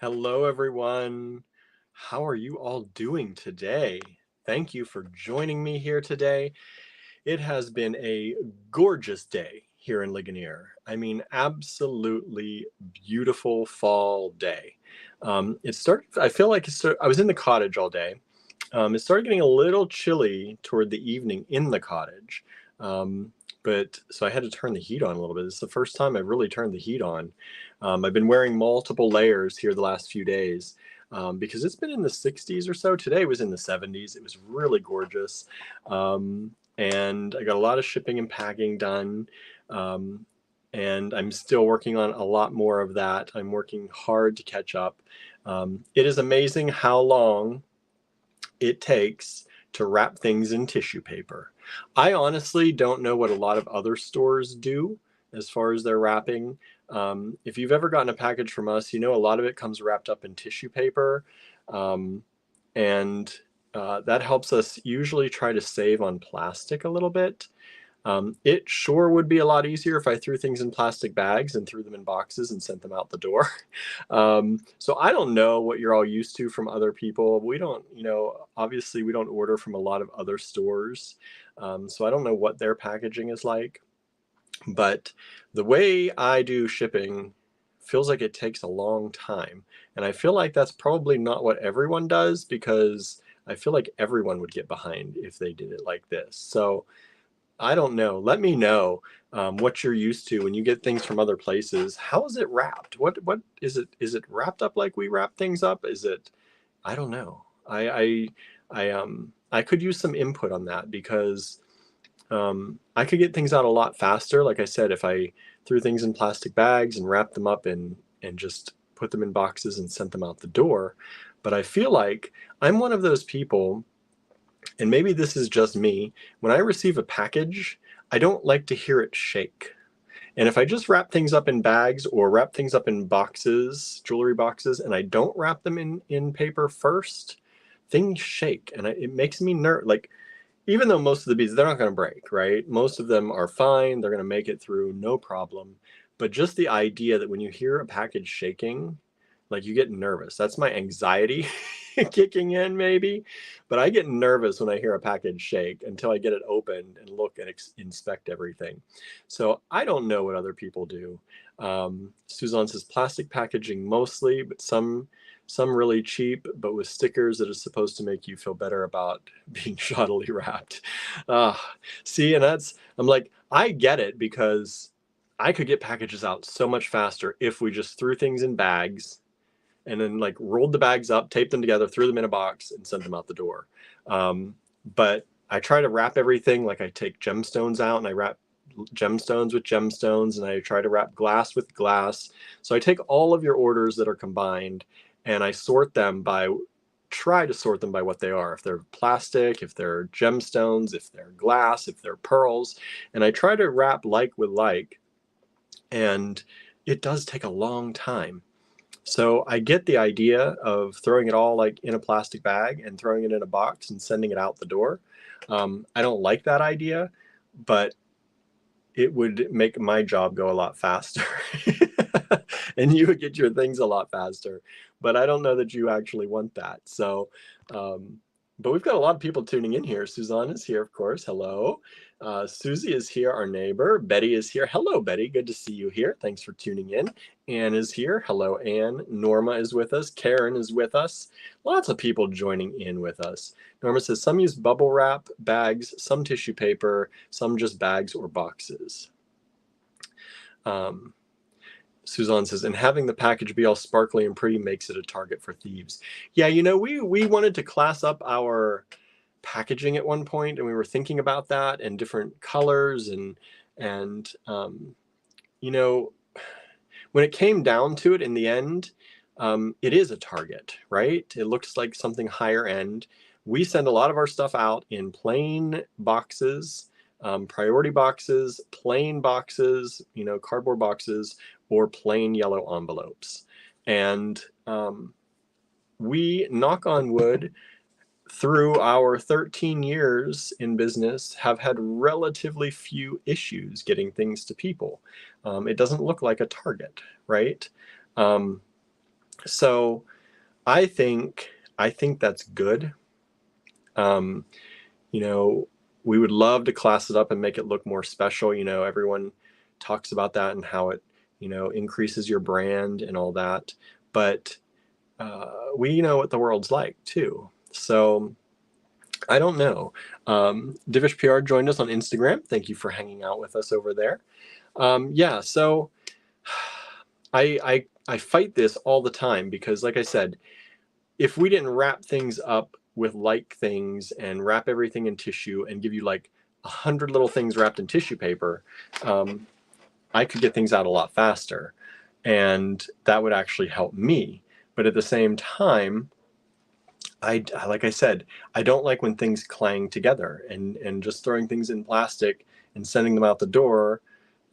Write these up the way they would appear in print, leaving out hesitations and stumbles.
Hello, everyone. How are you all doing today? Thank you for joining me here today. It has been a gorgeous day here in Ligonier. I mean, absolutely beautiful fall day. I feel like I was in the cottage all day. It started getting a little chilly toward the evening in the cottage. Um, but so I had to turn the heat on a little bit. It's the first time I've really turned the heat on. I've been wearing multiple layers here the last few days because it's been in the 60s or so. Today was in the 70s. It was really gorgeous. And I got a lot of shipping and packing done. Um, and I'm still working on a lot more of that. I'm working hard to catch up. It is amazing how long it takes to wrap things in tissue paper. I honestly don't know what a lot of other stores do as far as their wrapping. If you've ever gotten a package from us, you know a lot of it comes wrapped up in tissue paper. Um, and that helps us usually try to save on plastic a little bit. It sure would be a lot easier if I threw things in plastic bags and threw them in boxes and sent them out the door. So I don't know what you're all used to from other people. We don't, obviously we don't order from a lot of other stores. So I don't know what their packaging is like. But the way I do shipping feels like it takes a long time. And I feel like that's probably not what everyone does because I feel like everyone would get behind if they did it like this. So I don't know. Let me know what you're used to when you get things from other places. How is it wrapped? What is it? Is it wrapped up like we wrap things up? Is it? I don't know. I could use some input on that because I could get things out a lot faster. Like I said, if I threw things in plastic bags and wrapped them up and just put them in boxes and sent them out the door. But I feel like I'm one of those people, and maybe this is just me, when I receive a package, I don't like to hear it shake. And if I just wrap things up in bags or wrap things up in boxes, jewelry boxes, and I don't wrap them in paper first, things shake. And it makes me like, even though most of the beads, they're not going to break, right? Most of them are fine. They're going to make it through, no problem. But just the idea that when you hear a package shaking, like you get nervous. That's my anxiety kicking in, maybe. But I get nervous when I hear a package shake until I get it opened and look and inspect everything. So I don't know what other people do. Suzanne says plastic packaging mostly, but some really cheap, but with stickers that are supposed to make you feel better about being shoddily wrapped. Uh, See, and I'm like, I get it because I could get packages out so much faster if we just threw things in bags and then like rolled the bags up, taped them together, threw them in a box, and sent them out the door. But I try to wrap everything, like I take gemstones out and I wrap gemstones with gemstones, and I try to wrap glass with glass. So I take all of your orders that are combined and I try to sort them by what they are. If they're plastic, if they're gemstones, if they're glass, if they're pearls, and I try to wrap like with like. And it does take a long time. So I get the idea of throwing it all like in a plastic bag and throwing it in a box and sending it out the door. I don't like that idea, but it would make my job go a lot faster. And you would get your things a lot faster. But I don't know that you actually want that. So, but we've got a lot of people tuning in here. Suzanne is here, of course. Hello. Susie is here, our neighbor. Betty is here. Hello, Betty. Good to see you here. Thanks for tuning in. Anne is here. Hello, Anne. Norma is with us. Karen is with us. Lots of people joining in with us. Norma says some use bubble wrap, bags, some tissue paper, some just bags or boxes. Suzanne says, and having the package be all sparkly and pretty makes it a target for thieves. Yeah, we wanted to class up our packaging at one point, and we were thinking about that and different colors and when it came down to it in the end, it is a target, right? It looks like something higher end. We send a lot of our stuff out in plain boxes, priority boxes, plain boxes, cardboard boxes, or plain yellow envelopes. And we, knock on wood, through our 13 years in business, have had relatively few issues getting things to people. It doesn't look like a target, right? So I think that's good. Um, you know, we would love to class it up and make it look more special. You know, everyone talks about that and how it, you know, increases your brand and all that. But we know what the world's like too. So I don't know. Divish PR joined us on Instagram. Thank you for hanging out with us over there. Yeah, so I fight this all the time because, like I said, if we didn't wrap things up with like things and wrap everything in tissue and give you like 100 little things wrapped in tissue paper, um, I could get things out a lot faster, and that would actually help me. But at the same time, like I said, I don't like when things clang together, and just throwing things in plastic and sending them out the door,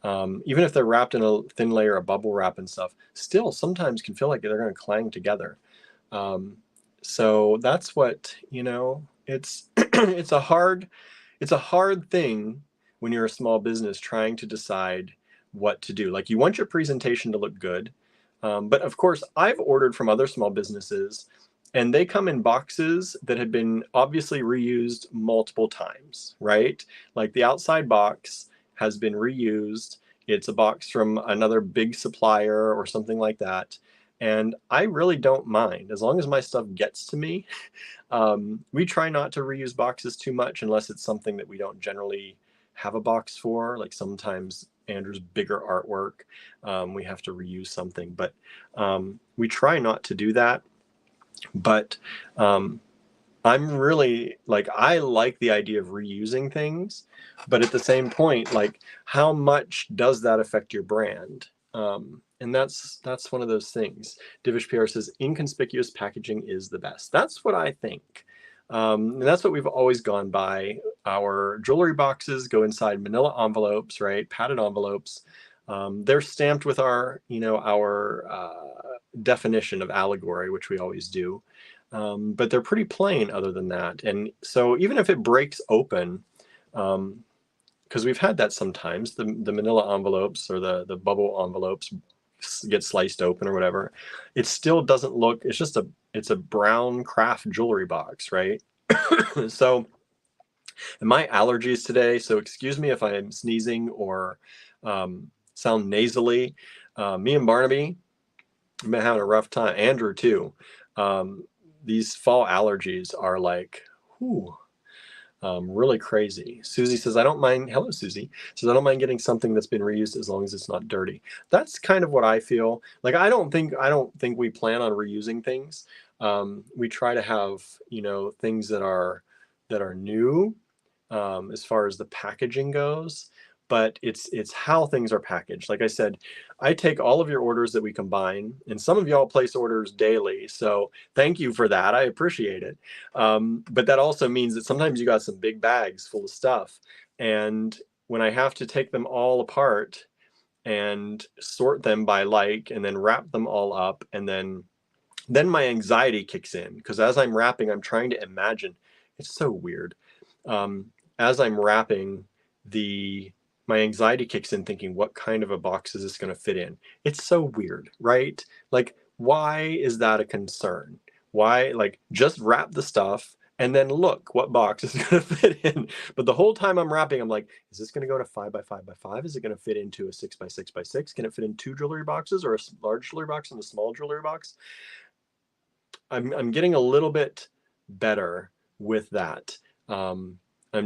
even if they're wrapped in a thin layer of bubble wrap and stuff, still sometimes can feel like they're going to clang together. Um, so that's what, you know, it's it's a hard thing when you're a small business trying to decide what to do. Like, you want your presentation to look good. But of course, I've ordered from other small businesses and they come in boxes that have been obviously reused multiple times, right? Like the outside box has been reused. It's a box from another big supplier or something like that. And I really don't mind as long as my stuff gets to me. We try not to reuse boxes too much unless it's something that we don't generally have a box for. Like sometimes Andrew's bigger artwork, we have to reuse something, but we try not to do that. But um, I'm really like, I like the idea of reusing things, but at the same point, like, how much does that affect your brand? And that's one of those things. Divish PR says inconspicuous packaging is the best. That's what I think. And that's what we've always gone by. Our jewelry boxes go inside manila envelopes, right? Padded envelopes. They're stamped with our, you know, our definition of allegory, which we always do. But they're pretty plain other than that. And so even if it breaks open, because we've had that sometimes, the manila envelopes or the bubble envelopes get sliced open or whatever, it still doesn't look, it's a brown craft jewelry box, right? So, and my allergies today, so excuse me if I'm sneezing or sound nasally. Me and Barnaby have been having a rough time. Andrew too. Um, these fall allergies are like, whew, really crazy. Susie says, I don't mind. Hello, Susie. Says, I don't mind getting something that's been reused as long as it's not dirty. That's kind of what I feel. Like, I don't think we plan on reusing things. We try to have, you know, things that are new, as far as the packaging goes. But it's how things are packaged. Like I said, I take all of your orders that we combine, and some of y'all place orders daily. So thank you for that. I appreciate it. But that also means that sometimes you got some big bags full of stuff. And when I have to take them all apart and sort them by like, and then wrap them all up, and then my anxiety kicks in, because as I'm wrapping, I'm trying to imagine. It's so weird. As I'm wrapping, the my anxiety kicks in thinking, what kind of a box is this going to fit in? It's so weird, right? Like, why is that a concern? Why, like, just wrap the stuff and then look what box is going to fit in. But the whole time I'm wrapping, I'm like, is this going to go to 5x5x5? Is it going to fit into a 6x6x6? Can it fit in 2 jewelry boxes, or a large jewelry box and a small jewelry box? I'm getting a little bit better with that. I'm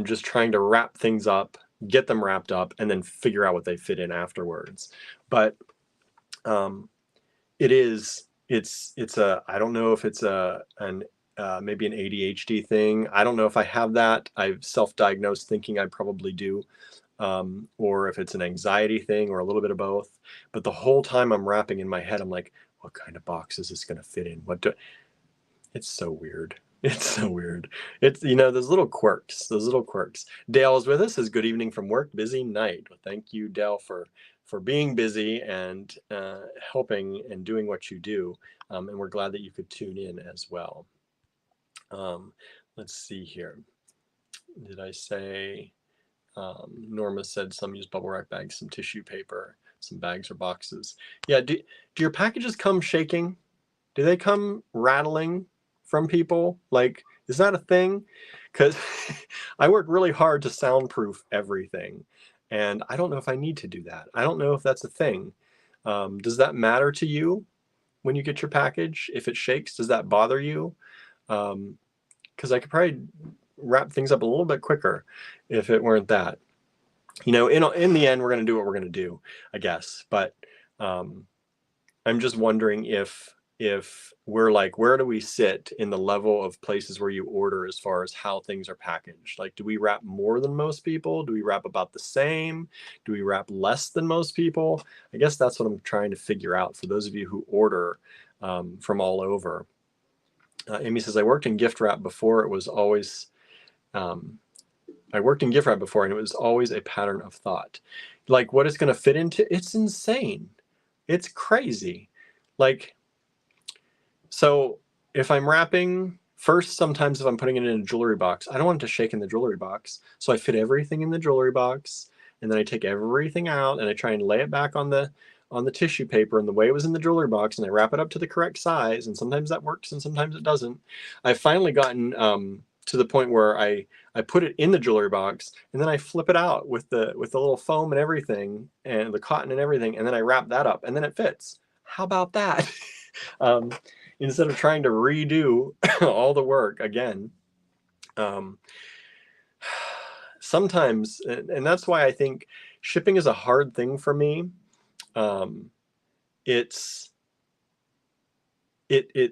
just trying to wrap things up, get them wrapped up, and then figure out what they fit in afterwards. But it's a, I don't know if it's maybe an ADHD thing. I don't know if I have that. I've self-diagnosed thinking I probably do. Or if it's an anxiety thing or a little bit of both. But the whole time I'm wrapping, in my head, I'm like, what kind of box is this going to fit in? It's so weird. It's so weird. It's, you know, those little quirks, Dale is with us. Says, good evening from work, busy night. Well, thank you, Dale, for being busy and helping and doing what you do. And we're glad that you could tune in as well. Let's see here. Did I say, Norma said some use bubble wrap bags, some tissue paper, some bags or boxes. Yeah, do your packages come shaking? Do they come rattling from people? Like, is that a thing? Because I work really hard to soundproof everything, and I don't know if I need to do that. I don't know if that's a thing. Does that matter to you when you get your package? If it shakes, does that bother you? Because I could probably wrap things up a little bit quicker if it weren't that. You know, in the end, we're going to do what we're going to do, I guess. But I'm just wondering if we're like, where do we sit in the level of places where you order as far as how things are packaged? Like, do we wrap more than most people? Do we wrap about the same? Do we wrap less than most people? I guess that's what I'm trying to figure out for those of you who order from all over. Amy says, I worked in gift wrap before. It was always, I worked in gift wrap before, and it was always a pattern of thought. Like, what it's going to fit into? It's insane. It's crazy. Like, so if I'm wrapping, first, sometimes if I'm putting it in a jewelry box, I don't want it to shake in the jewelry box. So I fit everything in the jewelry box, and then I take everything out and I try and lay it back on the tissue paper and the way it was in the jewelry box, and I wrap it up to the correct size. And sometimes that works and sometimes it doesn't. I've finally gotten to the point where I put it in the jewelry box, and then I flip it out with the little foam and everything and the cotton and everything, and then I wrap that up, and then it fits. How about that? Instead of trying to redo all the work again. Sometimes, and that's why I think shipping is a hard thing for me. It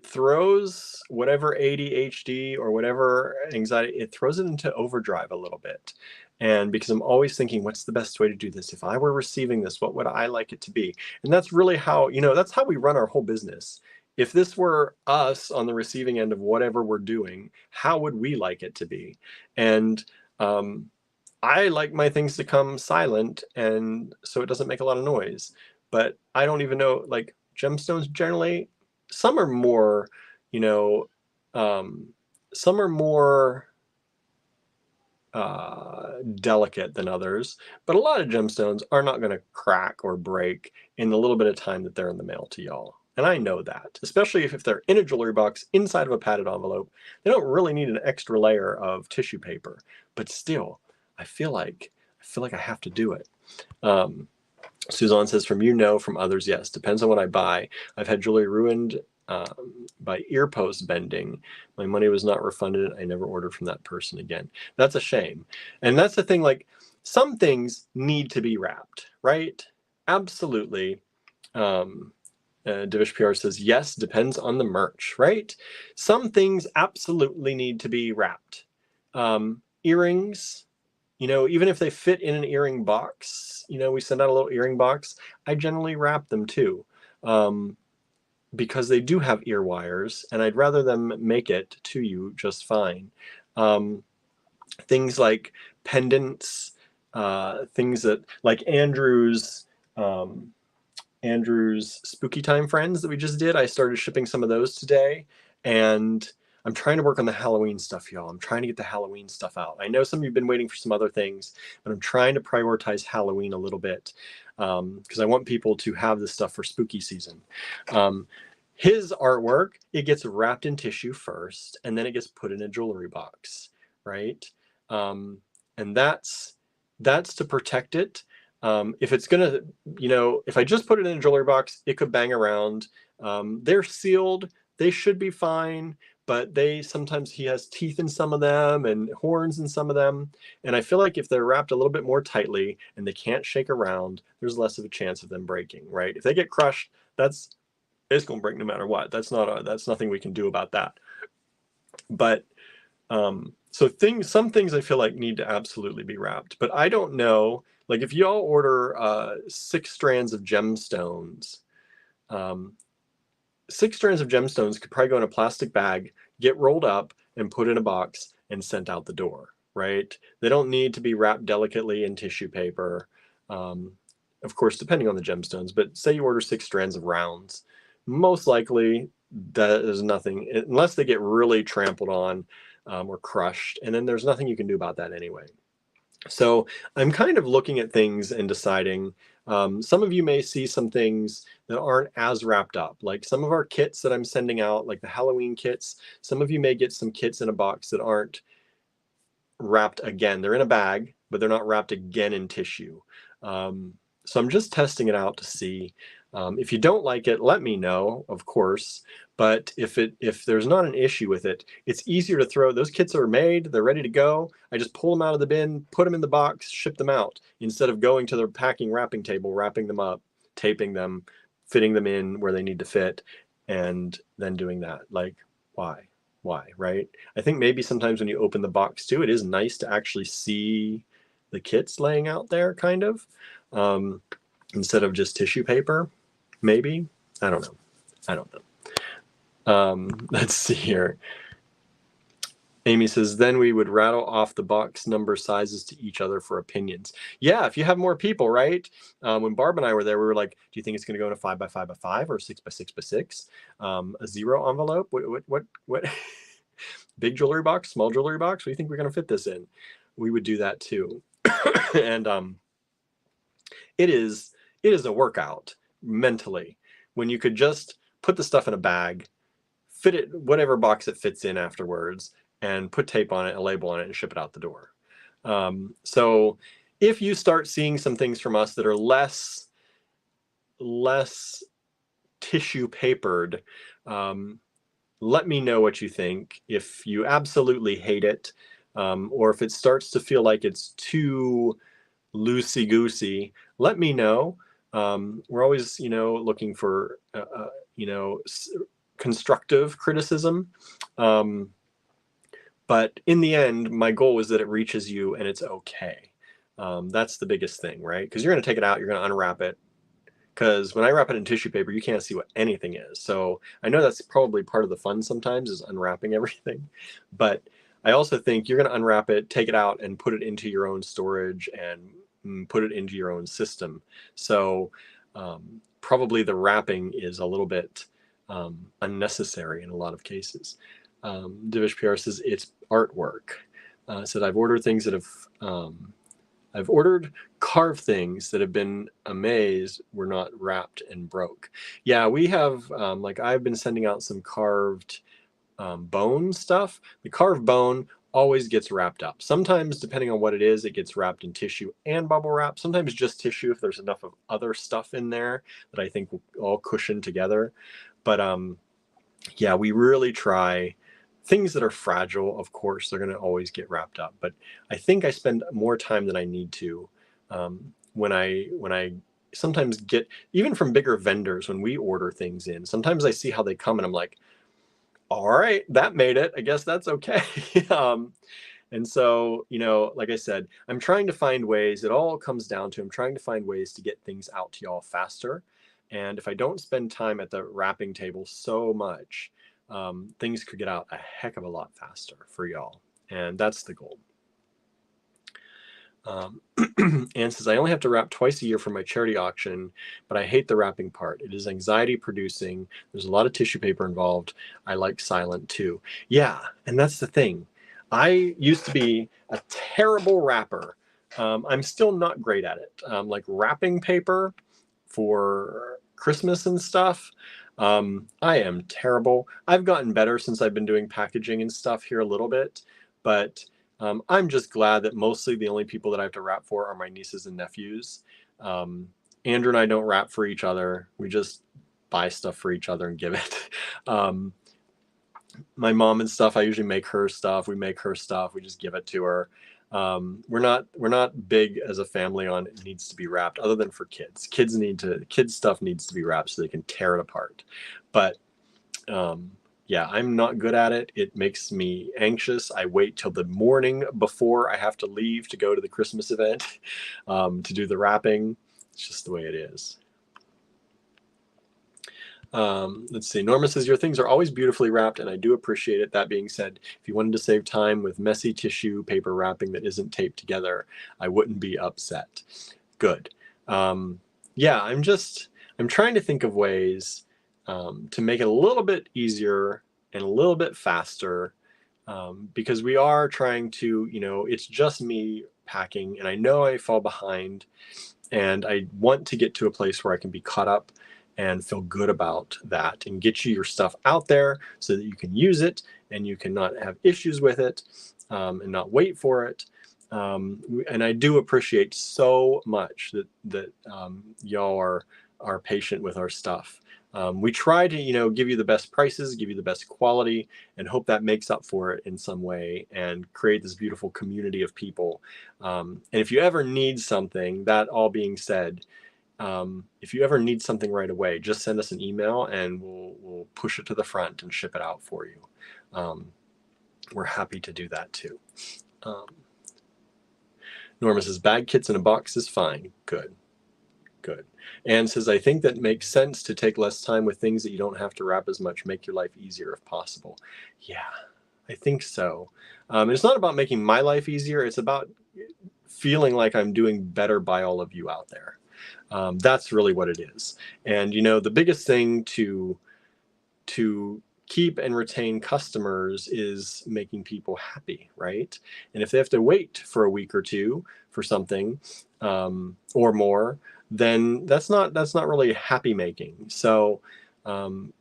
throws whatever ADHD or whatever anxiety, it throws it into overdrive a little bit. And because I'm always thinking, what's the best way to do this? If I were receiving this, what would I like it to be? And that's really how, that's how we run our whole business. If this were us on the receiving end of whatever we're doing, how would we like it to be? And I like my things to come silent, and so it doesn't make a lot of noise. But I don't even know, like, gemstones generally, some are more, some are more delicate than others, but a lot of gemstones are not going to crack or break in the little bit of time that they're in the mail to y'all. And I know that, especially if they're in a jewelry box inside of a padded envelope. They don't really need an extra layer of tissue paper, but still, I feel like I have to do it. Suzanne says, from others, yes. Depends on what I buy. I've had jewelry ruined by ear post bending. My money was not refunded. I never ordered from that person again. That's a shame. And that's the thing, like, some things need to be wrapped, right? Absolutely. Divish PR says, yes, depends on the merch, right? Some things absolutely need to be wrapped. Earrings, even if they fit in an earring box, we send out a little earring box, I generally wrap them too, because they do have ear wires, and I'd rather them make it to you just fine. Things like pendants, things that, like Andrew's Spooky Time Friends that we just did. I started shipping some of those today, and I'm trying to work on the Halloween stuff, y'all. I'm trying to get the Halloween stuff out. I know some of you have been waiting for some other things, but I'm trying to prioritize Halloween a little bit, because I want people to have this stuff for spooky season. His artwork, it gets wrapped in tissue first, and then it gets put in a jewelry box, right? And that's to protect it. If it's gonna, if I just put it in a jewelry box, it could bang around. They're sealed. They should be fine, but sometimes he has teeth in some of them and horns in some of them. And I feel like if they're wrapped a little bit more tightly and they can't shake around, there's less of a chance of them breaking, right? If they get crushed, it's going to break no matter what. That's nothing we can do about that. But some things I feel like need to absolutely be wrapped, but I don't know. Like, if y'all order 6 strands of gemstones, 6 strands of gemstones could probably go in a plastic bag, get rolled up, and put in a box and sent out the door, right? They don't need to be wrapped delicately in tissue paper. Of course, depending on the gemstones, but say you order 6 strands of rounds, most likely that is nothing, unless they get really trampled on or crushed, and then there's nothing you can do about that anyway. So I'm kind of looking at things and deciding, Some of you may see some things that aren't as wrapped up, like some of our kits that I'm sending out, like the Halloween kits. Some of you may get some kits in a box that aren't wrapped again. They're in a bag, but they're not wrapped again in tissue. So I'm just testing it out to see. If you don't like it, let me know, of course. But if there's not an issue with it, it's easier to throw. Those kits are made, they're ready to go. I just pull them out of the bin, put them in the box, ship them out, instead of going to the packing wrapping table, wrapping them up, taping them, fitting them in where they need to fit, and then doing that. Like, why? Why, right? I think maybe sometimes when you open the box too, it is nice to actually see the kits laying out there, kind of, instead of just tissue paper, maybe. I don't know. I don't know. Let's see here. Amy says, then we would rattle off the box number sizes to each other for opinions. Yeah, if you have more people, right? When Barb and I were there, we were like, do you think it's going to go in a 5 by 5 by 5 or 6 by 6 by 6? A 0 envelope? What? Big jewelry box, small jewelry box? What do you think we're going to fit this in? We would do that too. And it is a workout mentally when you could just put the stuff in a bag, fit it whatever box it fits in afterwards, and put tape on it, a label on it, and ship it out the door. So if you start seeing some things from us that are less tissue papered, let me know what you think. If you absolutely hate it, or if it starts to feel like it's too loosey-goosey, let me know. We're always, looking for, constructive criticism. But in the end, my goal is that it reaches you and it's okay. That's the biggest thing, right? Because you're going to take it out, you're going to unwrap it. Because when I wrap it in tissue paper, you can't see what anything is. So I know that's probably part of the fun sometimes, is unwrapping everything. But I also think you're going to unwrap it, take it out, and put it into your own storage and put it into your own system. So probably the wrapping is a little bit unnecessary in a lot of cases. Divish PR says it's artwork. Said I've ordered things that have I've ordered carved things that have been amazed were not wrapped and broke. Yeah, we have, like I've been sending out some carved bone stuff. The carved bone always gets wrapped up. Sometimes, depending on what it is, it gets wrapped in tissue and bubble wrap. Sometimes just tissue if there's enough of other stuff in there that I think will all cushion together. But yeah, we really try. Things that are fragile, of course, they're going to always get wrapped up. But I think I spend more time than I need to when I sometimes get, even from bigger vendors, when we order things in, sometimes I see how they come and I'm like, all right, that made it. I guess that's okay. And so, like I said, I'm trying to find ways. It all comes down to I'm trying to find ways to get things out to y'all faster. And if I don't spend time at the wrapping table so much, things could get out a heck of a lot faster for y'all. And that's the goal. Anne says, I only have to wrap twice a year for my charity auction, but I hate the wrapping part. It is anxiety producing. There's a lot of tissue paper involved. I like silent too. Yeah, and that's the thing. I used to be a terrible wrapper. I'm still not great at it. Like wrapping paper for Christmas and stuff, I am terrible. I've gotten better since I've been doing packaging and stuff here a little bit, but I'm just glad that mostly the only people that I have to wrap for are my nieces and nephews. Andrew and I don't wrap for each other. We just buy stuff for each other and give it. My mom and stuff, I usually make her stuff. We make her stuff. We just give it to her. We're not big as a family on it needs to be wrapped, other than for kids. Kids stuff needs to be wrapped so they can tear it apart. But yeah, I'm not good at it. It makes me anxious. I wait till the morning before I have to leave to go to the Christmas event to do the wrapping. It's just the way it is. Let's see. Norma says, your things are always beautifully wrapped, and I do appreciate it. That being said, if you wanted to save time with messy tissue paper wrapping that isn't taped together, I wouldn't be upset. Good. Yeah, I'm trying to think of ways to make it a little bit easier and a little bit faster, because we are trying to, it's just me packing, and I know I fall behind. And I want to get to a place where I can be caught up and feel good about that and get you your stuff out there so that you can use it and you can not have issues with it, and not wait for it. And I do appreciate so much that y'all are patient with our stuff. We try to, give you the best prices, give you the best quality, and hope that makes up for it in some way and create this beautiful community of people. And if you ever need something, that all being said, if you ever need something right away, just send us an email and we'll push it to the front and ship it out for you. We're happy to do that too. Norma says, bag kits in a box is fine. Good. Anne says, I think that makes sense to take less time with things that you don't have to wrap as much, make your life easier if possible. Yeah, I think so. It's not about making my life easier. It's about feeling like I'm doing better by all of you out there. That's really what it is. And, the biggest thing to keep and retain customers is making people happy, right? And if they have to wait for a week or two for something, or more, then that's not really happy making. So I'm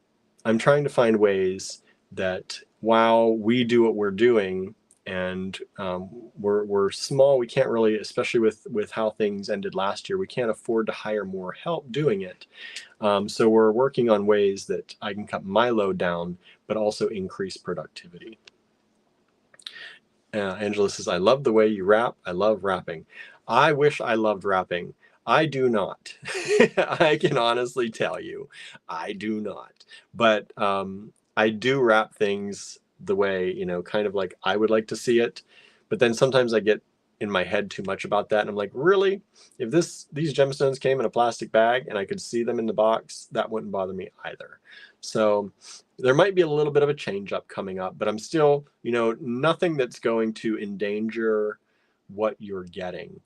trying to find ways that while we do what we're doing, and we're small, we can't really, especially with how things ended last year, we can't afford to hire more help doing it. So we're working on ways that I can cut my load down, but also increase productivity. Angela says, I love the way you rap. I love rapping. I wish I loved rapping. I do not. I can honestly tell you, I do not. But I do rap things the way, kind of like I would like to see it. But then sometimes I get in my head too much about that. And I'm like, really? If these gemstones came in a plastic bag and I could see them in the box, that wouldn't bother me either. So there might be a little bit of a change up coming up, but I'm still, nothing that's going to endanger what you're getting.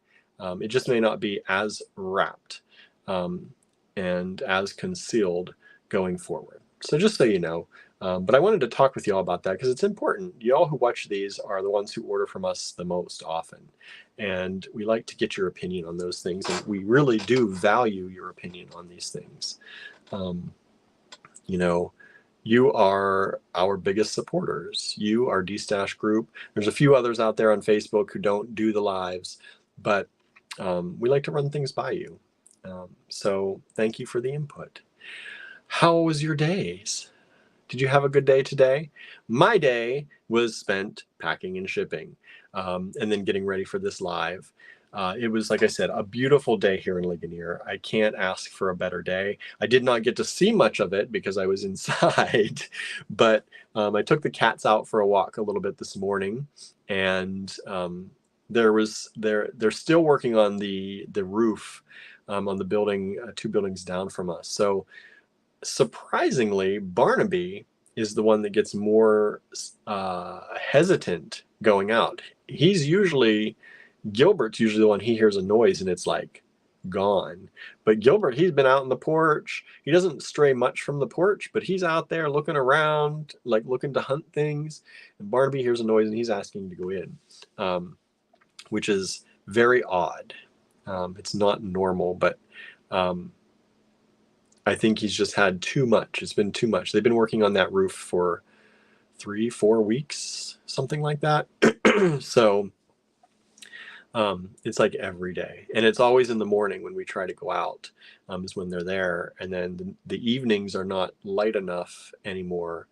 It just may not be as wrapped and as concealed going forward. So just so you know, but I wanted to talk with y'all about that because it's important. Y'all who watch these are the ones who order from us the most often. And we like to get your opinion on those things. And we really do value your opinion on these things. You are our biggest supporters. You, our D-Stash group. There's a few others out there on Facebook who don't do the lives, but we like to run things by you. So thank you for the input. How was your days? Did you have a good day today? My day was spent packing and shipping, and then getting ready for this live. It was, like I said, a beautiful day here in Ligonier. I can't ask for a better day. I did not get to see much of it because I was inside, but I took the cats out for a walk a little bit this morning, and they're still working on the roof on the building, 2 buildings down from us. So surprisingly, Barnaby is the one that gets more hesitant going out. Gilbert's usually the one, he hears a noise and it's like gone. But Gilbert, he's been out on the porch. He doesn't stray much from the porch, but he's out there looking around, like looking to hunt things. And Barnaby hears a noise and he's asking to go in, which is very odd. It's not normal, but I think he's just had too much. It's been too much. They've been working on that roof for 3-4 weeks, something like that. So it's like every day, and it's always in the morning when we try to go out, is when they're there. And then the evenings are not light enough anymore,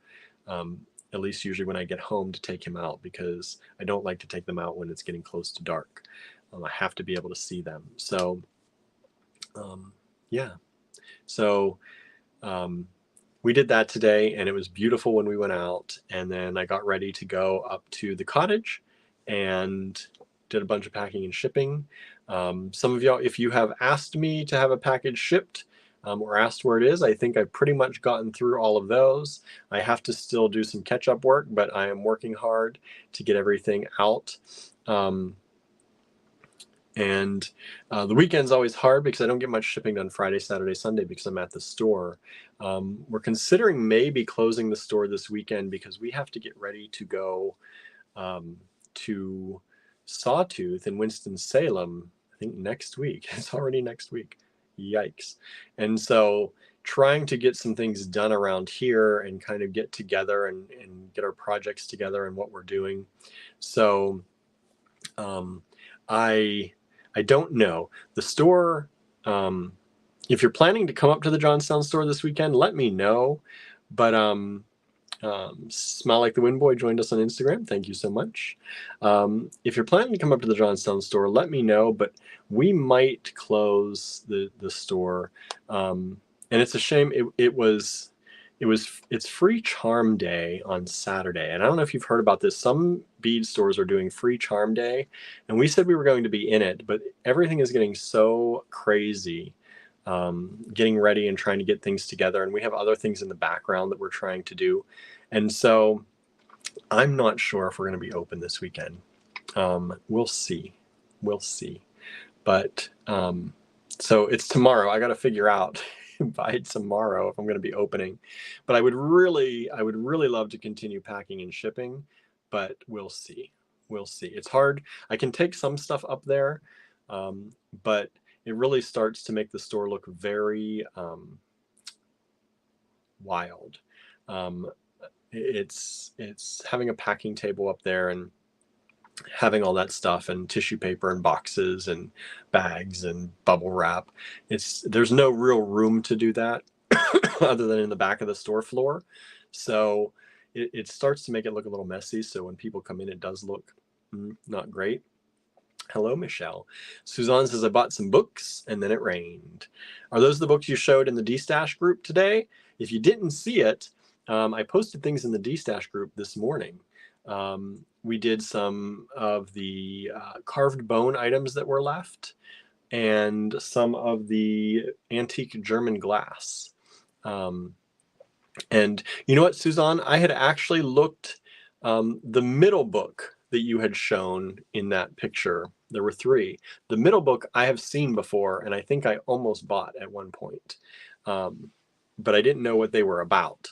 at least usually when I get home, to take him out, because I don't like to take them out when it's getting close to dark. I have to be able to see them. So yeah. So we did that today, and it was beautiful when we went out. And then I got ready to go up to the cottage and did a bunch of packing and shipping. Some of y'all, if you have asked me to have a package shipped, or asked where it is, I think I've pretty much gotten through all of those. I have to still do some catch-up work, but I am working hard to get everything out. And the weekend's always hard because I don't get much shipping done Friday, Saturday, Sunday because I'm at the store. We're considering maybe closing the store this weekend because we have to get ready to go to Sawtooth in Winston-Salem think next week. It's already next week. Yikes. And so trying to get some things done around here and kind of get together and get our projects together and what we're doing. So I don't know. The store, if you're planning to come up to the Johnstown store this weekend, let me know. But Smile Like the Wind Boy joined us on Instagram. Thank you so much. If you're planning to come up to the Johnstown store, let me know. But we might close the store, and it's a shame. It's free charm day on Saturday, and I don't know if you've heard about this. Some bead stores are doing free charm day, and we said we were going to be in it, but everything is getting so crazy. Getting ready and trying to get things together, and we have other things in the background that we're trying to do, and so I'm not sure if we're going to be open this weekend. We'll see, but so it's tomorrow. I got to figure out by tomorrow if I'm going to be opening, but I would really love to continue packing and shipping, but we'll see. It's hard. I can take some stuff up there, but it really starts to make the store look very wild. It's having a packing table up there and having all that stuff and tissue paper and boxes and bags and bubble wrap. There's no real room to do that other than in the back of the store floor. So it starts to make it look a little messy. So when people come in, it does look not great. Hello, Michelle. Suzanne says, I bought some books and then it rained. Are those the books you showed in the D-Stash group today? If you didn't see it, I posted things in the D-Stash group this morning. We did some of the carved bone items that were left and some of the antique German glass. And you know what, Suzanne? I had actually looked, the middle book that you had shown in that picture, there were 3. The middle book I have seen before, and I think I almost bought at one point, but I didn't know what they were about.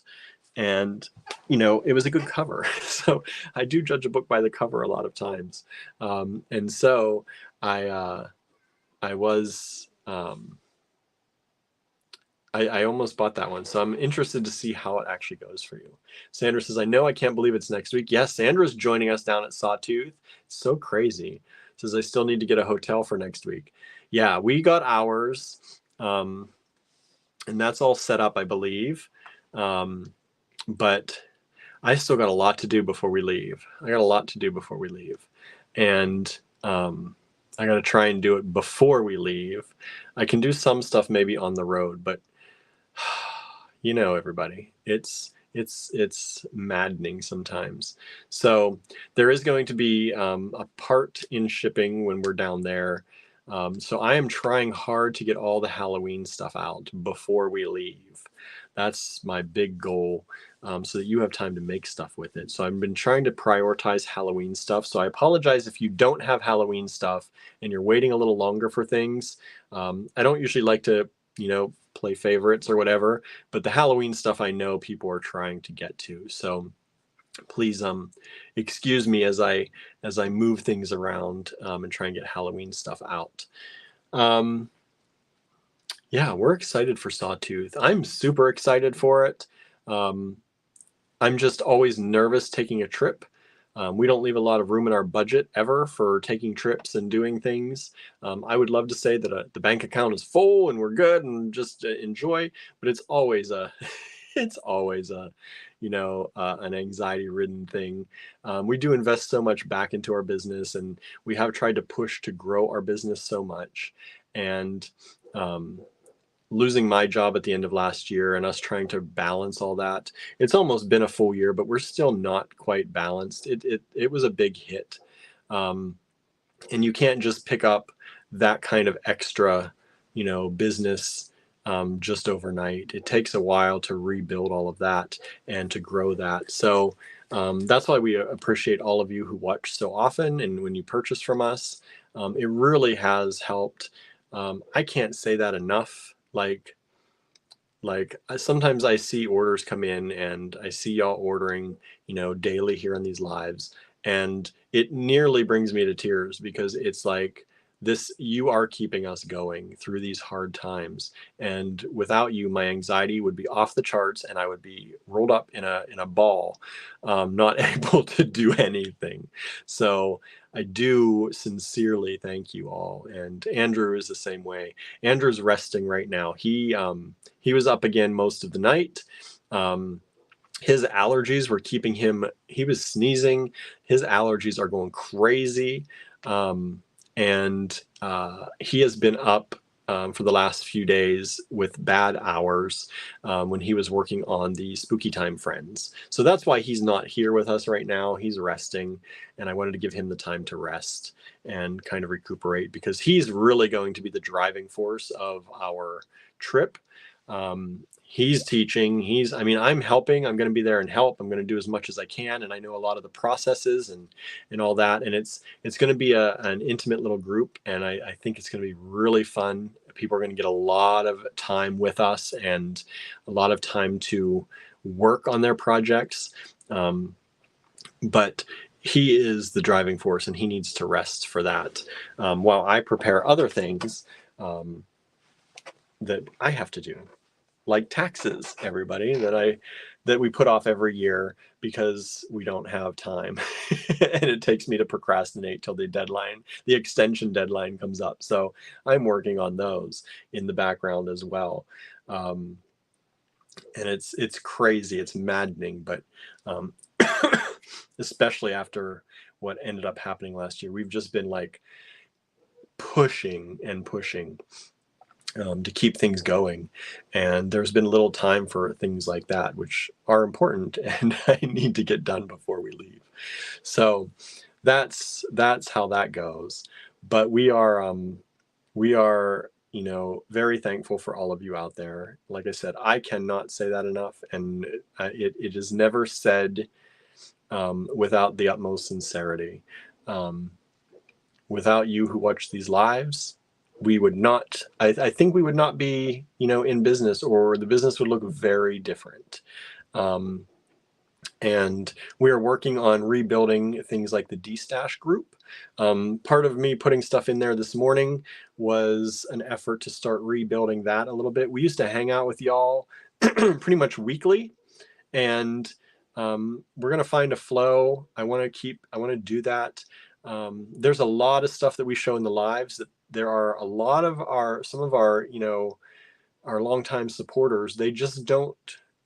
And, it was a good cover. So I do judge a book by the cover a lot of times. And so I almost bought that one. So I'm interested to see how it actually goes for you. Sandra says, I know, I can't believe it's next week. Yes, Sandra's joining us down at Sawtooth. It's so crazy. Says, I still need to get a hotel for next week. Yeah, we got ours. And that's all set up, I believe. But I still got a lot to do before we leave. And I got to try and do it before we leave. I can do some stuff maybe on the road, but everybody, it's maddening sometimes. So there is going to be a part in shipping when we're down there. So I am trying hard to get all the Halloween stuff out before we leave. That's my big goal, so that you have time to make stuff with it. So I've been trying to prioritize Halloween stuff. So I apologize if you don't have Halloween stuff and you're waiting a little longer for things. I don't usually like to, play favorites or whatever, but the Halloween stuff I know people are trying to get to. So please excuse me as I move things around and try and get Halloween stuff out. Yeah, we're excited for Sawtooth. I'm super excited for it. I'm just always nervous taking a trip. We don't leave a lot of room in our budget ever for taking trips and doing things. I would love to say that the bank account is full and we're good and just enjoy, but it's always an anxiety-ridden thing. We do invest so much back into our business, and we have tried to push to grow our business so much. And losing my job at the end of last year and us trying to balance all that, it's almost been a full year, but we're still not quite balanced. It was a big hit. And you can't just pick up that kind of extra, business just overnight. It takes a while to rebuild all of that and to grow that. So that's why we appreciate all of you who watch so often. And when you purchase from us, it really has helped. I can't say that enough. Like sometimes I see orders come in and I see y'all ordering, daily here on these lives, and it nearly brings me to tears because it's like you are keeping us going through these hard times. And without you, my anxiety would be off the charts and I would be rolled up in a ball, not able to do anything. So I do sincerely thank you all. And Andrew is the same way. Andrew's resting right now. He was up again most of the night. His allergies were keeping him, he was sneezing. His allergies are going crazy. And he has been up for the last few days with bad hours when he was working on the Spooky Time Friends. So that's why he's not here with us right now. He's resting, and I wanted to give him the time to rest and kind of recuperate, because he's really going to be the driving force of our trip. He's teaching, I'm helping, I'm going to be there and help. I'm going to do as much as I can. And I know a lot of the processes and all that. And it's going to be an intimate little group. And I think it's going to be really fun. People are going to get a lot of time with us and a lot of time to work on their projects. But he is the driving force and he needs to rest for that. While I prepare other things that I have to do, like taxes, everybody, that we put off every year because we don't have time. And it takes me to procrastinate till the extension deadline comes up. So I'm working on those in the background as well. And it's crazy, it's maddening, but especially after what ended up happening last year, we've just been like pushing and pushing to keep things going. And there's been little time for things like that, which are important and I need to get done before we leave. So that's how that goes. But we are, very thankful for all of you out there. Like I said, I cannot say that enough. And it is never said without the utmost sincerity. Without you who watch these lives, we would not, I think we would not be, in business, or the business would look very different. And we are working on rebuilding things like the D-Stash group. Part of me putting stuff in there this morning was an effort to start rebuilding that a little bit. We used to hang out with y'all pretty much weekly, and we're going to find a flow. I want to do that. There's a lot of stuff that we show in the lives that there are a lot of some of our longtime supporters. They don't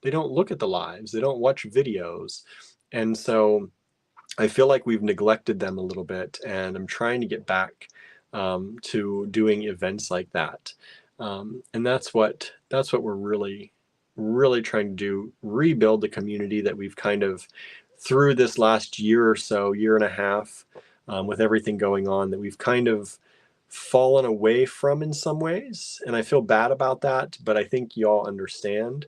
look at the lives. They don't watch videos. And so I feel like we've neglected them a little bit, and I'm trying to get back to doing events like that. And that's what we're really trying to do, rebuild the community that we've kind of, through this last year or so, year and a half, with everything going on, that we've kind of fallen away from in some ways. And I feel bad about that, but I think y'all understand.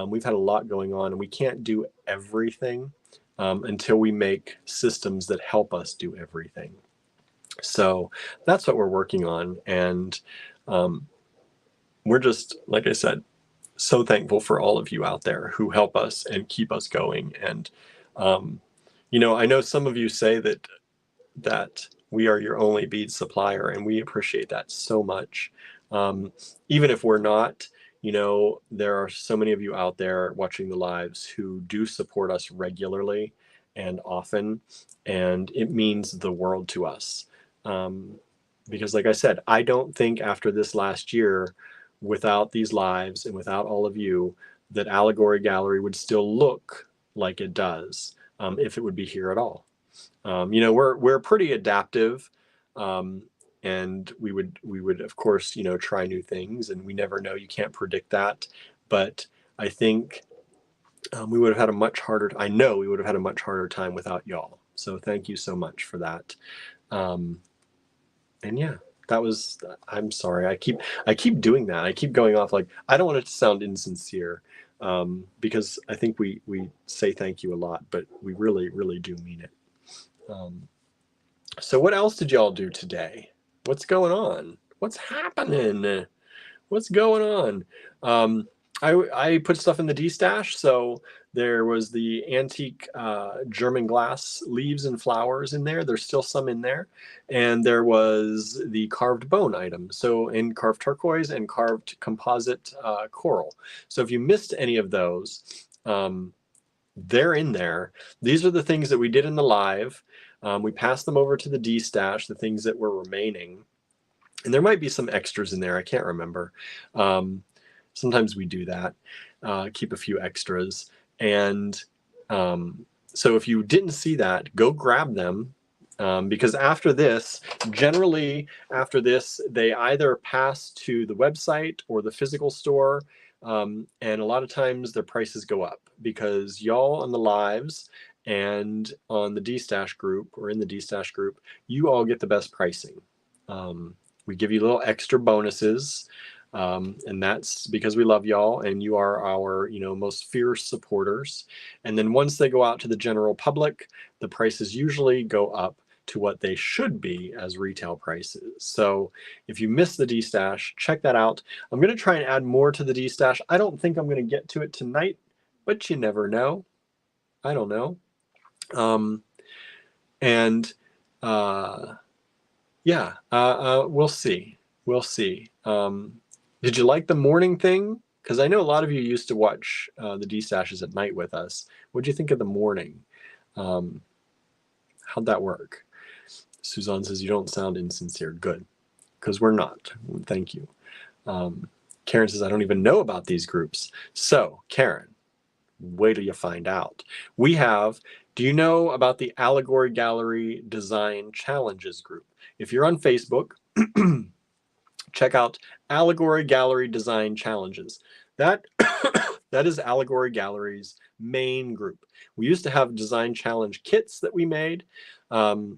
We've had a lot going on, and we can't do everything until we make systems that help us do everything. So that's what we're working on. And we're just, like I said, so thankful for all of you out there who help us and keep us going. And, I know some of you say that we are your only bead supplier, and we appreciate that so much. Even if we're not, there are so many of you out there watching the lives who do support us regularly and often, and it means the world to us. Because like I said, I don't think after this last year, without these lives and without all of you, that Allegory Gallery would still look like it does, if it would be here at all. We're pretty adaptive, and we would of course try new things, and we never know, you can't predict that. But I think we would have had a much harder time without y'all. So thank you so much for that. And yeah, I'm sorry, I keep doing that. I keep going off, like, I don't want it to sound insincere, because I think we say thank you a lot, but we really do mean it. So what else did y'all do today? What's going on? What's happening? What's going on? I put stuff in the D stash. So there was the antique German glass leaves and flowers in there. There's still some in there. And there was the carved bone item. So in carved turquoise and carved composite coral. So if you missed any of those, they're in there. These are the things that we did in the live. We passed them over to the D stash, the things that were remaining. And there might be some extras in there. I can't remember. Sometimes we do that, keep a few extras. And so if you didn't see that, go grab them. Because after this, generally after this, they either pass to the website or the physical store. And a lot of times their prices go up because y'all on the lives and on the D-Stash group or in the D-Stash group, you all get the best pricing. We give you little extra bonuses. And that's because we love y'all and you are our, most fierce supporters. And then once they go out to the general public, the prices usually go up to what they should be as retail prices. So if you missed the D-Stash, check that out. I'm going to try and add more to the D-Stash. I don't think I'm going to get to it tonight, but you never know. I don't know. We'll see. We'll see. Did you like the morning thing? Because I know a lot of you used to watch the D-Stashes at night with us. What'd you think of the morning? How'd that work? Suzanne says, you don't sound insincere. Good, because we're not. Thank you. Karen says, I don't even know about these groups. So, Karen, wait till you find out. We have, do you know about the Allegory Gallery Design Challenges group? If you're on Facebook, check out Allegory Gallery Design Challenges. That is Allegory Gallery's main group. We used to have design challenge kits that we made. The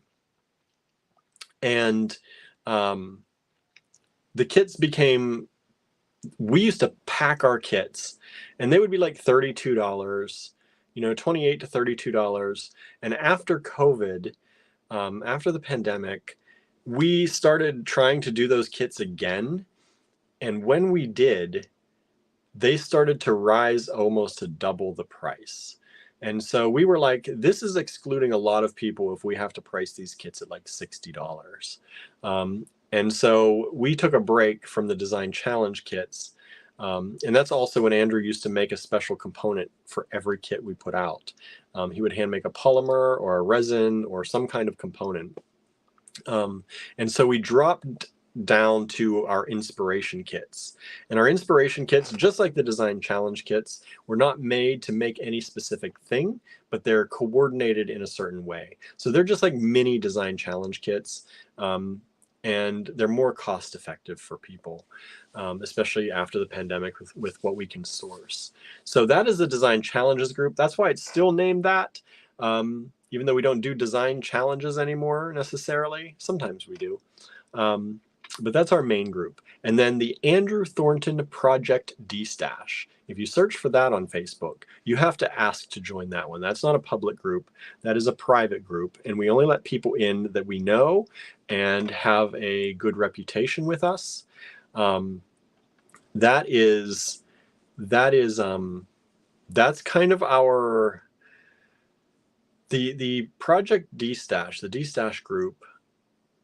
kits became, we used to pack our kits and they would be like $32, $28 to $32. And after COVID, after the pandemic, we started trying to do those kits again. And when we did, they started to rise almost to double the price. And so we were like, this is excluding a lot of people if we have to price these kits at like $60. And so we took a break from the design challenge kits. And that's also when Andrew used to make a special component for every kit we put out. He would hand make a polymer or a resin or some kind of component. And so we dropped down to our inspiration kits. And our inspiration kits, just like the design challenge kits, were not made to make any specific thing, but they're coordinated in a certain way. So they're just like mini design challenge kits. And they're more cost effective for people, especially after the pandemic with what we can source. So that is the design challenges group. That's why it's still named that. Even though we don't do design challenges anymore necessarily. Sometimes we do. But that's our main group. And then the Andrew Thornton Project D-Stash. If you search for that on Facebook, you have to ask to join that one. That's not a public group. That is a private group. And we only let people in that we know and have a good reputation with us. That's kind of our, the Project D-Stash, the D-Stash group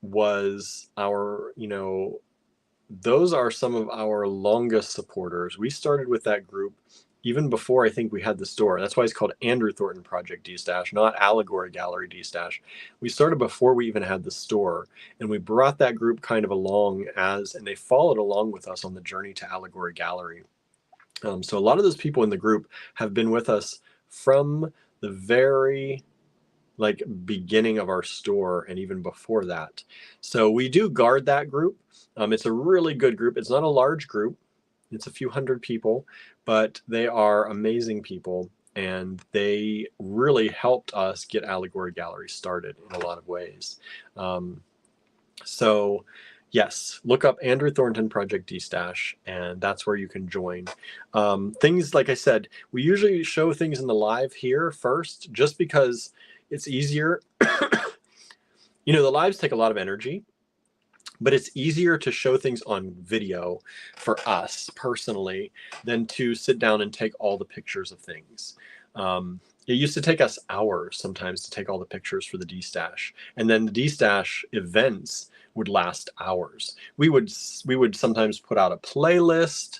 was our, those are some of our longest supporters. We started with that group even before I think we had the store. That's why it's called Andrew Thornton Project D-Stash, not Allegory Gallery D-Stash. We started before we even had the store, and we brought that group kind of along and they followed along with us on the journey to Allegory Gallery. So a lot of those people in the group have been with us from the very beginning of our store and even before that. So we do guard that group. It's a really good group. It's not a large group. It's a few hundred people, but they are amazing people. And they really helped us get Allegory Gallery started in a lot of ways. So yes, look up Andrew Thornton Project D-Stash, and that's where you can join. Things, like I said, we usually show things in the live here first, just because it's easier. The lives take a lot of energy. but it's easier to show things on video for us personally than to sit down and take all the pictures of things. It used to take us hours sometimes to take all the pictures for the D-Stash, and then the D-Stash events would last hours. We would sometimes put out a playlist.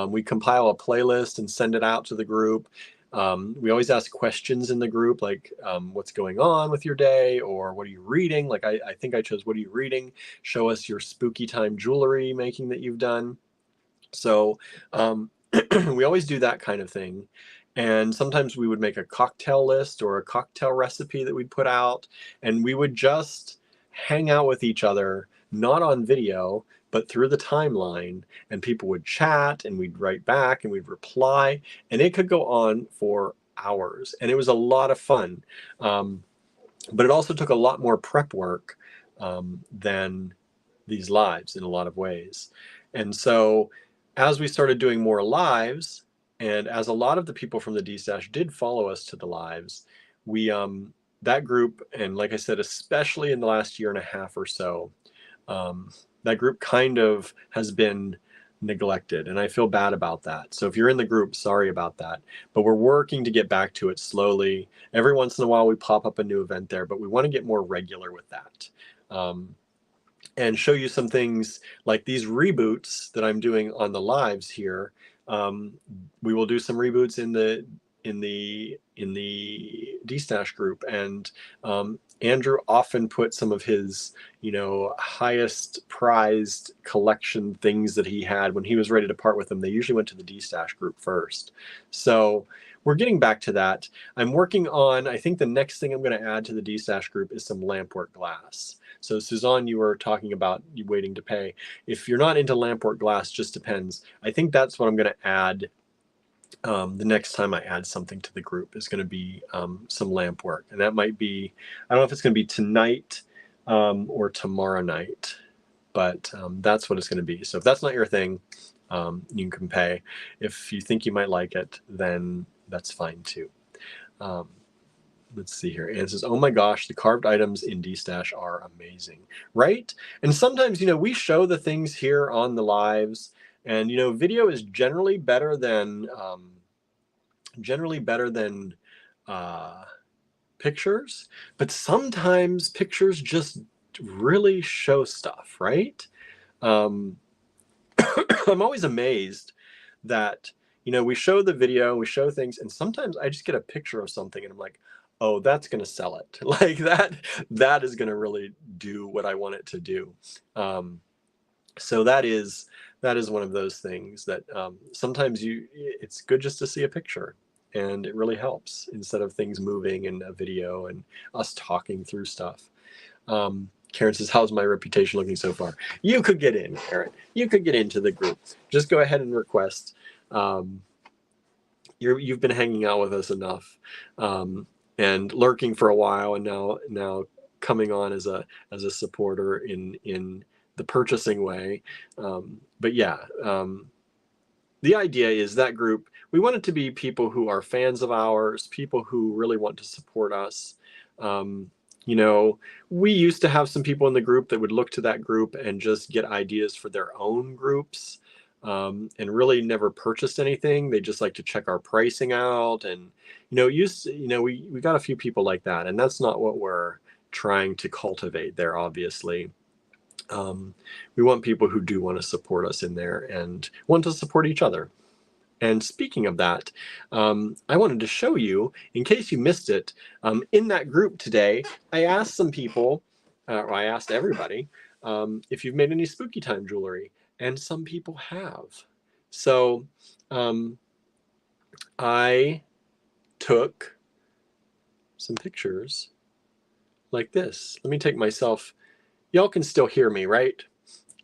We compile a playlist and send it out to the group. We always ask questions in the group, like what's going on with your day, or what are you reading? Like I think I chose, what are you reading? Show us your spooky time jewelry making that you've done. So we always do that kind of thing. And sometimes we would make a cocktail list or a cocktail recipe that we'd put out, and we would just hang out with each other, not on video, but through the timeline, and people would chat and we'd write back and we'd reply, and it could go on for hours. And it was a lot of fun. But it also took a lot more prep work than these lives in a lot of ways. And so as we started doing more lives, and as a lot of the people from the D-Stash did follow us to the lives, we that group, and like I said, especially in the last year and a half or so, that group kind of has been neglected, and I feel bad about that. So if you're in the group, sorry about that. But we're working to get back to it slowly. Every once in a while we pop up a new event there, but we want to get more regular with that. And show you some things like these reboots that I'm doing on the lives here. We will do some reboots in the D-Stash group, and Andrew often put some of his, highest prized collection things that he had when he was ready to part with them. They usually went to the D-Stash group first. So we're getting back to that. I'm working on, I think the next thing I'm going to add to the D-Stash group is some lampwork glass. So Suzanne, you were talking about you waiting to pay. If you're not into lampwork glass, just depends. I think that's what I'm going to add. The next time I add something to the group is going to be some lamp work. And that might be, I don't know if it's going to be tonight or tomorrow night, but that's what it's going to be. So if that's not your thing, you can pay. If you think you might like it, then that's fine too. Let's see here. And it says, oh my gosh, the carved items in D-Stash are amazing, right? And sometimes, we show the things here on the lives, and, video is generally better than pictures, but sometimes pictures just really show stuff, right? I'm always amazed that, we show the video, we show things, and sometimes I just get a picture of something and I'm like, oh, that's going to sell it. Like that is going to really do what I want it to do. So that is one of those things that sometimes it's good just to see a picture, and it really helps instead of things moving in a video and us talking through stuff. Karen says, how's my reputation looking so far? You could get in, Karen. You could get into the group. Just go ahead and request. You've been hanging out with us enough. And lurking for a while, and now coming on as a supporter in the purchasing way. But yeah, the idea is that group, we want it to be people who are fans of ours, people who really want to support us. We used to have some people in the group that would look to that group and just get ideas for their own groups, and really never purchased anything. They just like to check our pricing out, and we got a few people like that, and that's not what we're trying to cultivate there, obviously. We want people who do want to support us in there and want to support each other. And speaking of that, I wanted to show you, in case you missed it, in that group today, I asked some people, or I asked everybody, if you've made any spooky time jewelry, and some people have. So I took some pictures like this. Let me take myself. Y'all can still hear me, right?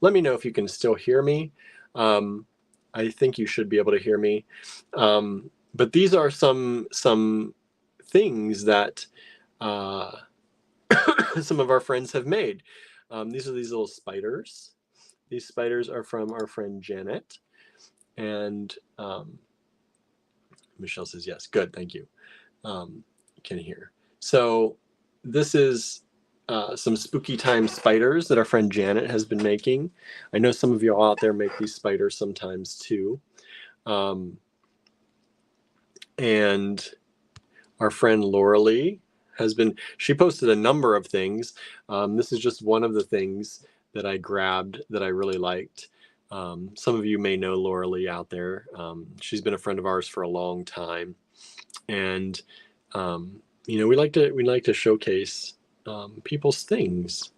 Let me know if you can still hear me. I think you should be able to hear me. But these are some things that some of our friends have made. These are these little spiders. These spiders are from our friend Janet. And Michelle says, yes, good, thank you. You can hear. So this is some spooky time spiders that our friend Janet has been making. I know some of y'all out there make these spiders sometimes too. And our friend Laura Lee she posted a number of things. This is just one of the things that I grabbed that I really liked. Some of you may know Laura Lee out there. She's been a friend of ours for a long time. And, we like to showcase people's things.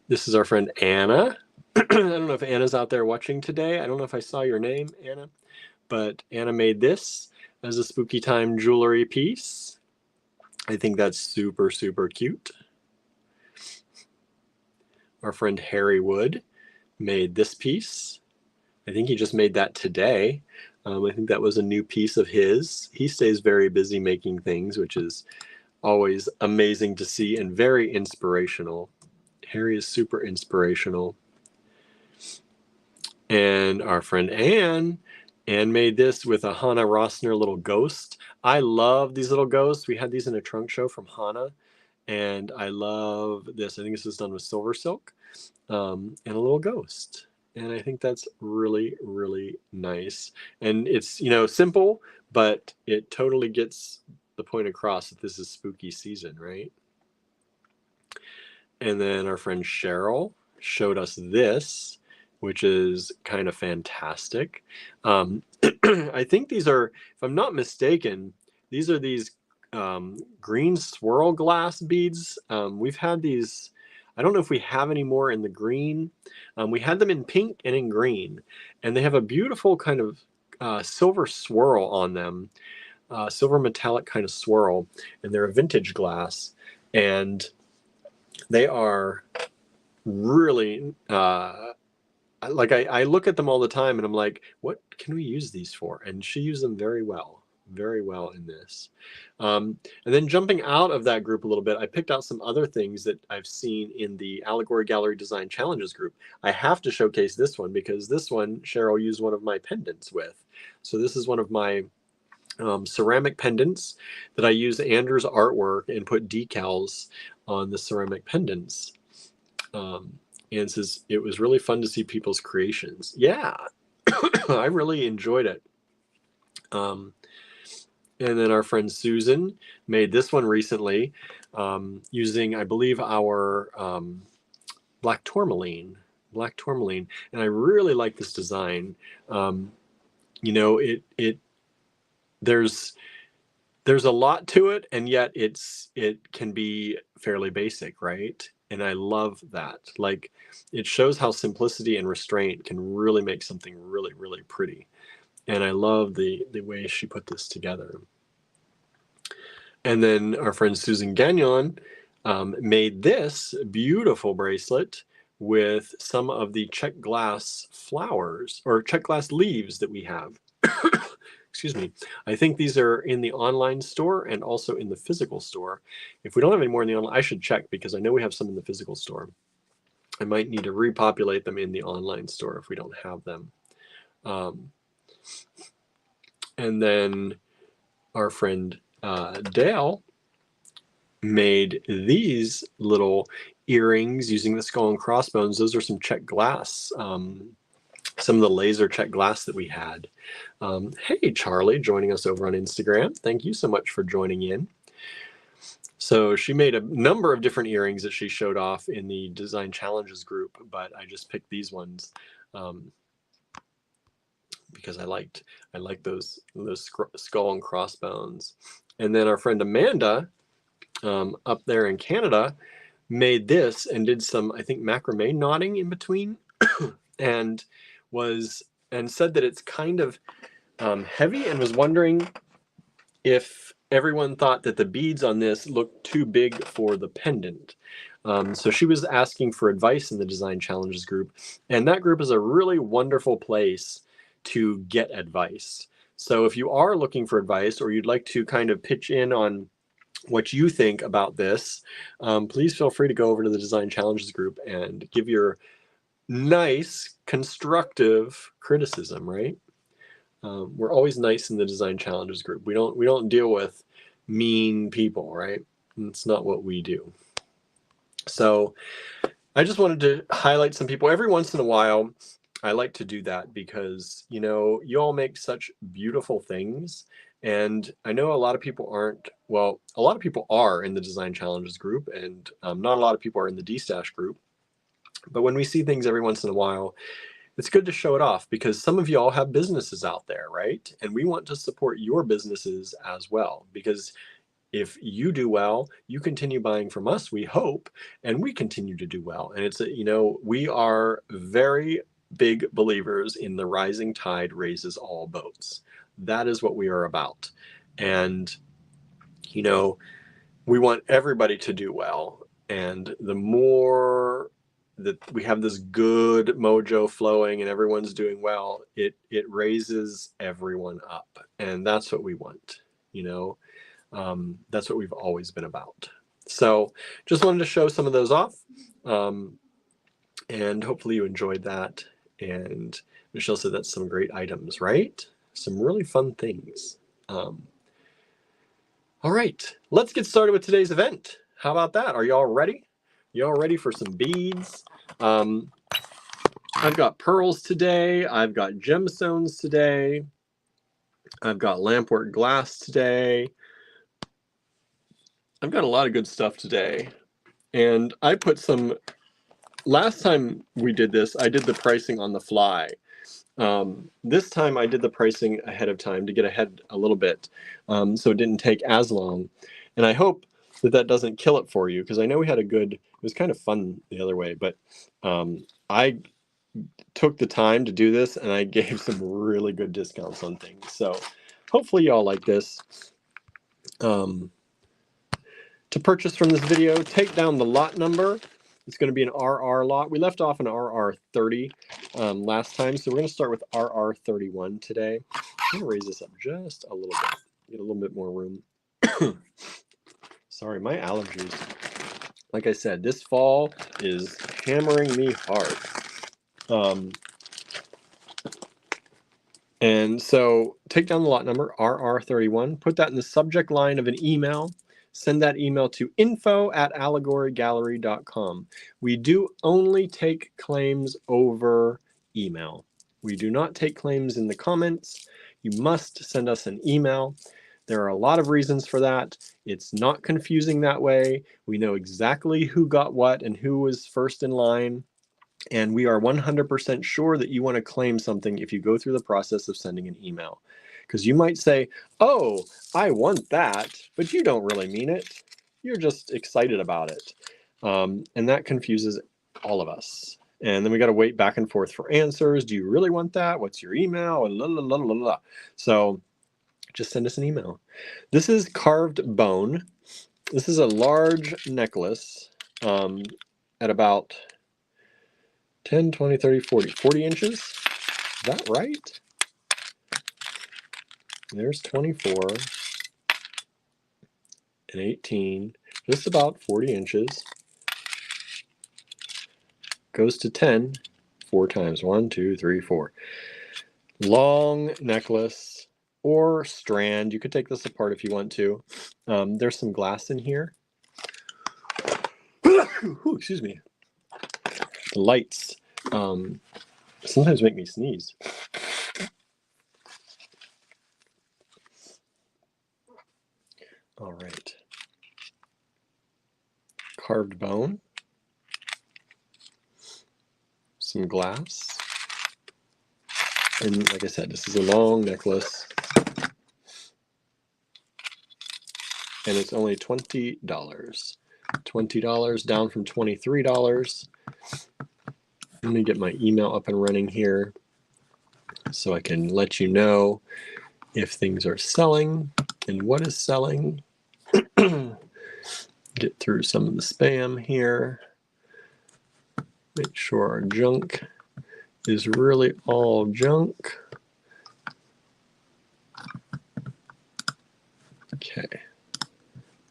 This is our friend Anna. I don't know if Anna's out there watching today. I don't know if I saw your name, Anna, but Anna made this as a spooky time jewelry piece. I think that's super, super cute. Our friend Harry Wood made this piece. I think he just made that today. I think that was a new piece of his. He stays very busy making things, which is always amazing to see and very inspirational. Harry is super inspirational. And our friend Anne made this with a Hannah Rossner little ghost. I love these little ghosts. We had these in a trunk show from Hannah, and I love this. I think this was done with silver silk and a little ghost. And I think that's really, really nice. And it's, simple, but it totally gets the point across that this is spooky season, right? And then our friend Cheryl showed us this, which is kind of fantastic. I think these are, if I'm not mistaken, these are these green swirl glass beads. We've had these, I don't know if we have any more in the green. We had them in pink and in green, and they have a beautiful kind of silver swirl on them, silver metallic kind of swirl, and they're a vintage glass, and they are really, I look at them all the time and I'm like, what can we use these for? And she used them very well in this. And then jumping out of that group a little bit, I picked out some other things that I've seen in the Allegory Gallery Design Challenges group. I have to showcase this one because this one Cheryl used one of my pendants with. So this is one of my ceramic pendants that I use Andrew's artwork and put decals on the ceramic pendants. And says it was really fun to see people's creations. Yeah, I really enjoyed it. And then our friend Susan made this one recently using, I believe, our black tourmaline. And I really like this design. There's a lot to it, and yet it can be fairly basic, right? And I love that. Like, it shows how simplicity and restraint can really make something really, really pretty. And I love the way she put this together. And then our friend Susan Gagnon made this beautiful bracelet with some of the check glass flowers or check glass leaves that we have. Excuse me. I think these are in the online store and also in the physical store. If we don't have any more in the online, I should check because I know we have some in the physical store. I might need to repopulate them in the online store if we don't have them. And then our friend Dale made these little earrings using the skull and crossbones. Those are some check glass, some of the laser check glass that we had. Hey, Charlie, joining us over on Instagram. Thank you so much for joining in. So she made a number of different earrings that she showed off in the Design Challenges group, but I just picked these ones because I liked those skull and crossbones. And then our friend Amanda up there in Canada made this and did some, I think, macrame knotting in between and said that it's kind of heavy and was wondering if everyone thought that the beads on this looked too big for the pendant. So she was asking for advice in the Design Challenges group, and that group is a really wonderful place to get advice. So if you are looking for advice or you'd like to kind of pitch in on what you think about this, please feel free to go over to the Design Challenges group and give your nice, constructive criticism, right? We're always nice in the Design Challenges group. We don't deal with mean people, right? It's not what we do. So I just wanted to highlight some people. Every once in a while, I like to do that because, you know, you all make such beautiful things. And I know a lot of people aren't, well, a lot of people are in the Design Challenges group, and not a lot of people are in the D-Stash group. But when we see things every once in a while, it's good to show it off because some of y'all have businesses out there, right? And we want to support your businesses as well, because if you do well, you continue buying from us, we hope, and we continue to do well. And it's, you know, we are very big believers in the rising tide raises all boats. That is what we are about. And, you know, we want everybody to do well. And the more that we have this good mojo flowing and everyone's doing well, it raises everyone up. And that's what we want, you know. That's what we've always been about. So just wanted to show some of those off. And hopefully you enjoyed that. And Michelle said that's some great items, right? Some really fun things. All right, let's get started with today's event. How about that? Are y'all ready? Y'all ready for some beads? I've got pearls today. I've got gemstones today. I've got lampwork glass today. I've got a lot of good stuff today. And I put some, last time we did this, I did the pricing on the fly. This time I did the pricing ahead of time to get ahead a little bit, so it didn't take as long. And I hope that that doesn't kill it for you, because I know we had a good, it was kind of fun the other way, but I took the time to do this and I gave some really good discounts on things. So hopefully y'all like this. To purchase from this video, take down the lot number. It's going to be an RR lot. We left off an RR30 last time, so we're going to start with RR31 today. I'm going to raise this up just a little bit, get a little bit more room. Sorry, my allergies. Like I said, this fall is hammering me hard. And so take down the lot number, RR31, put that in the subject line of an email. Send that email to info@allegorygallery.com. We do only take claims over email. We do not take claims in the comments. You must send us an email. There are a lot of reasons for that. It's not confusing that way. We know exactly who got what and who was first in line. And we are 100% sure that you want to claim something if you go through the process of sending an email. Because you might say, oh, I want that, but you don't really mean it. You're just excited about it. And that confuses all of us. And then we got to wait back and forth for answers. Do you really want that? What's your email? And la, la, la, la, la. So just send us an email. This is carved bone. This is a large necklace at about 10, 20, 30, 40 inches. Is that right? There's 24 and 18, just about 40 inches. Goes to 10, 4 times. 1, 2, 3, 4. Long necklace or strand. You could take this apart if you want to. There's some glass in here. Ooh, excuse me. The lights sometimes make me sneeze. All right. Carved bone. Some glass. And like I said, this is a long necklace. And it's only $20. $20 down from $23. Let me get my email up and running here so I can let you know if things are selling and what is selling. Get through some of the spam here. Make sure our junk is really all junk. Okay,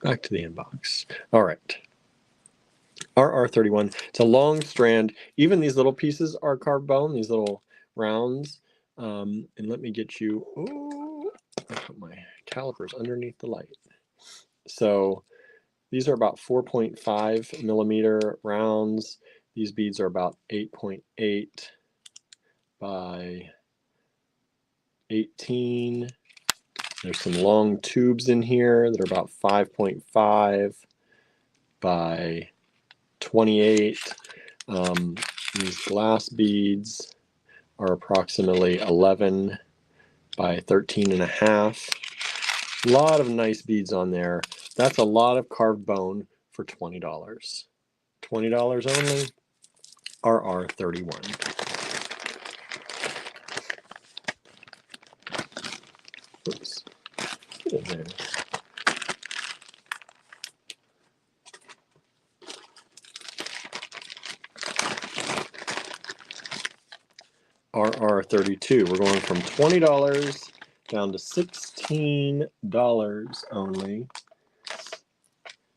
back to the inbox. All right. RR31, it's a long strand. Even these little pieces are carved bone, these little rounds. And let me get you, oh, I put my calipers underneath the light. So These are about 4.5 millimeter rounds. These beads are about 8.8 by 18. There's some long tubes in here that are about 5.5 by 28. These glass beads are approximately 11 by 13 and a half. A lot of nice beads on there. That's a lot of carved bone for $20. $20 only, RR31. Oops, get in there. RR32. We're going from $20 down to $16 only.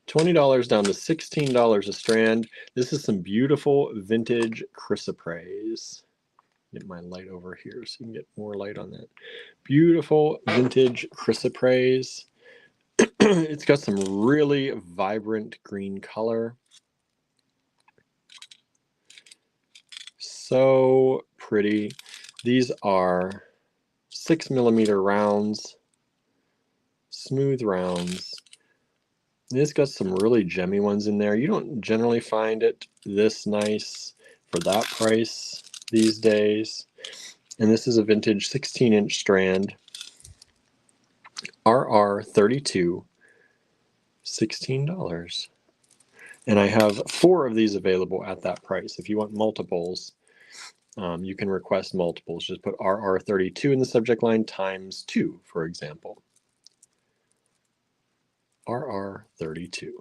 $20 down to $16 a strand. This is some beautiful vintage chrysoprase. Get my light over here so you can get more light on that. Beautiful vintage chrysoprase. It's got some really vibrant green color. So pretty. These are 6 millimeter rounds, smooth rounds. It's got some really gemmy ones in there. You don't generally find it this nice for that price these days. And this is a vintage 16-inch strand, RR32, $16. And I have 4 of these available at that price. If you want multiples, you can request multiples. Just put RR32 in the subject line times 2, for example. RR32.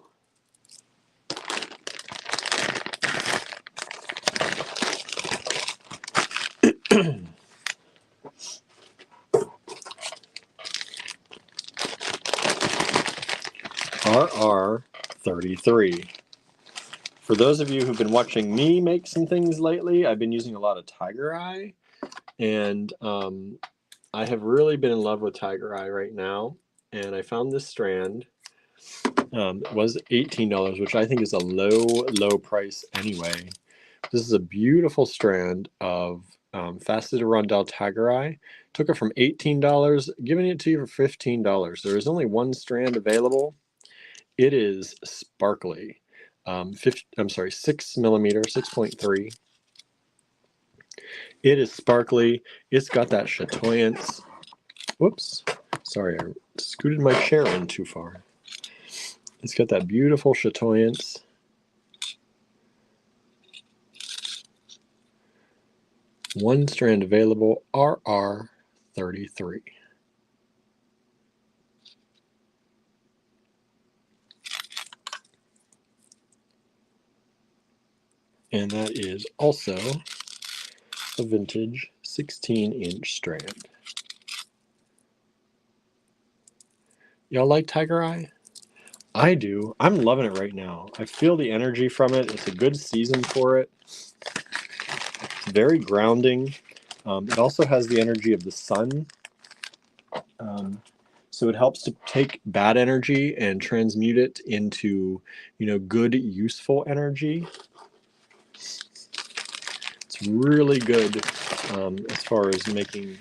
RR33. For those of you who've been watching me make some things lately, I've been using a lot of Tiger Eye, and I have really been in love with Tiger Eye right now. And I found this strand. It was $18, which I think is a low price anyway. This is a beautiful strand of faceted rondelle Tiger Eye. Took it from $18, giving it to you for $15. There is only one strand available. It is sparkly. 6 millimeter, 6.3. It is sparkly. It's got that chatoyance. Whoops. Sorry, I scooted my chair in too far. It's got that beautiful chatoyance. One strand available, RR33. And that is also a vintage 16-inch strand. Y'all like Tiger Eye? I do. I'm loving it right now. I feel the energy from it. It's a good season for it. It's very grounding. It also has the energy of the sun. So it helps to take bad energy and transmute it into, good, useful energy. It's really good as far as making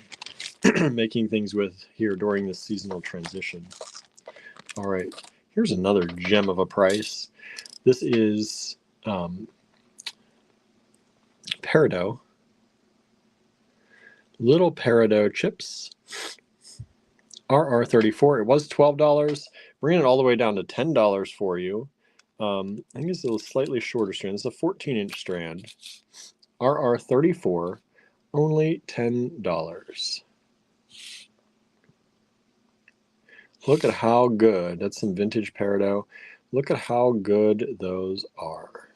making things with here during this seasonal transition. All right, here's another gem of a price. This is peridot, little peridot chips, RR34. It was $12. Bringing it all the way down to $10 for you. I think it's a slightly shorter strand. It's a 14-inch strand. RR34, only $10. Look at how good. That's some vintage peridot. Look at how good those are.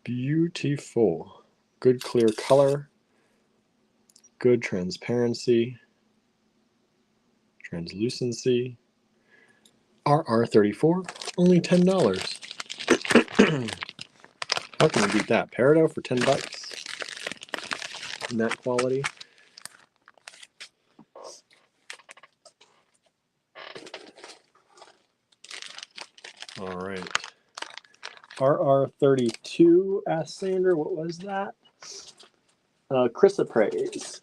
Beautiful. Good clear color. Good transparency. Translucency. RR34, only $10. How can you beat that? Peridot for $10 in that quality. RR32, asked Sandra, what was that? Chrysoprase.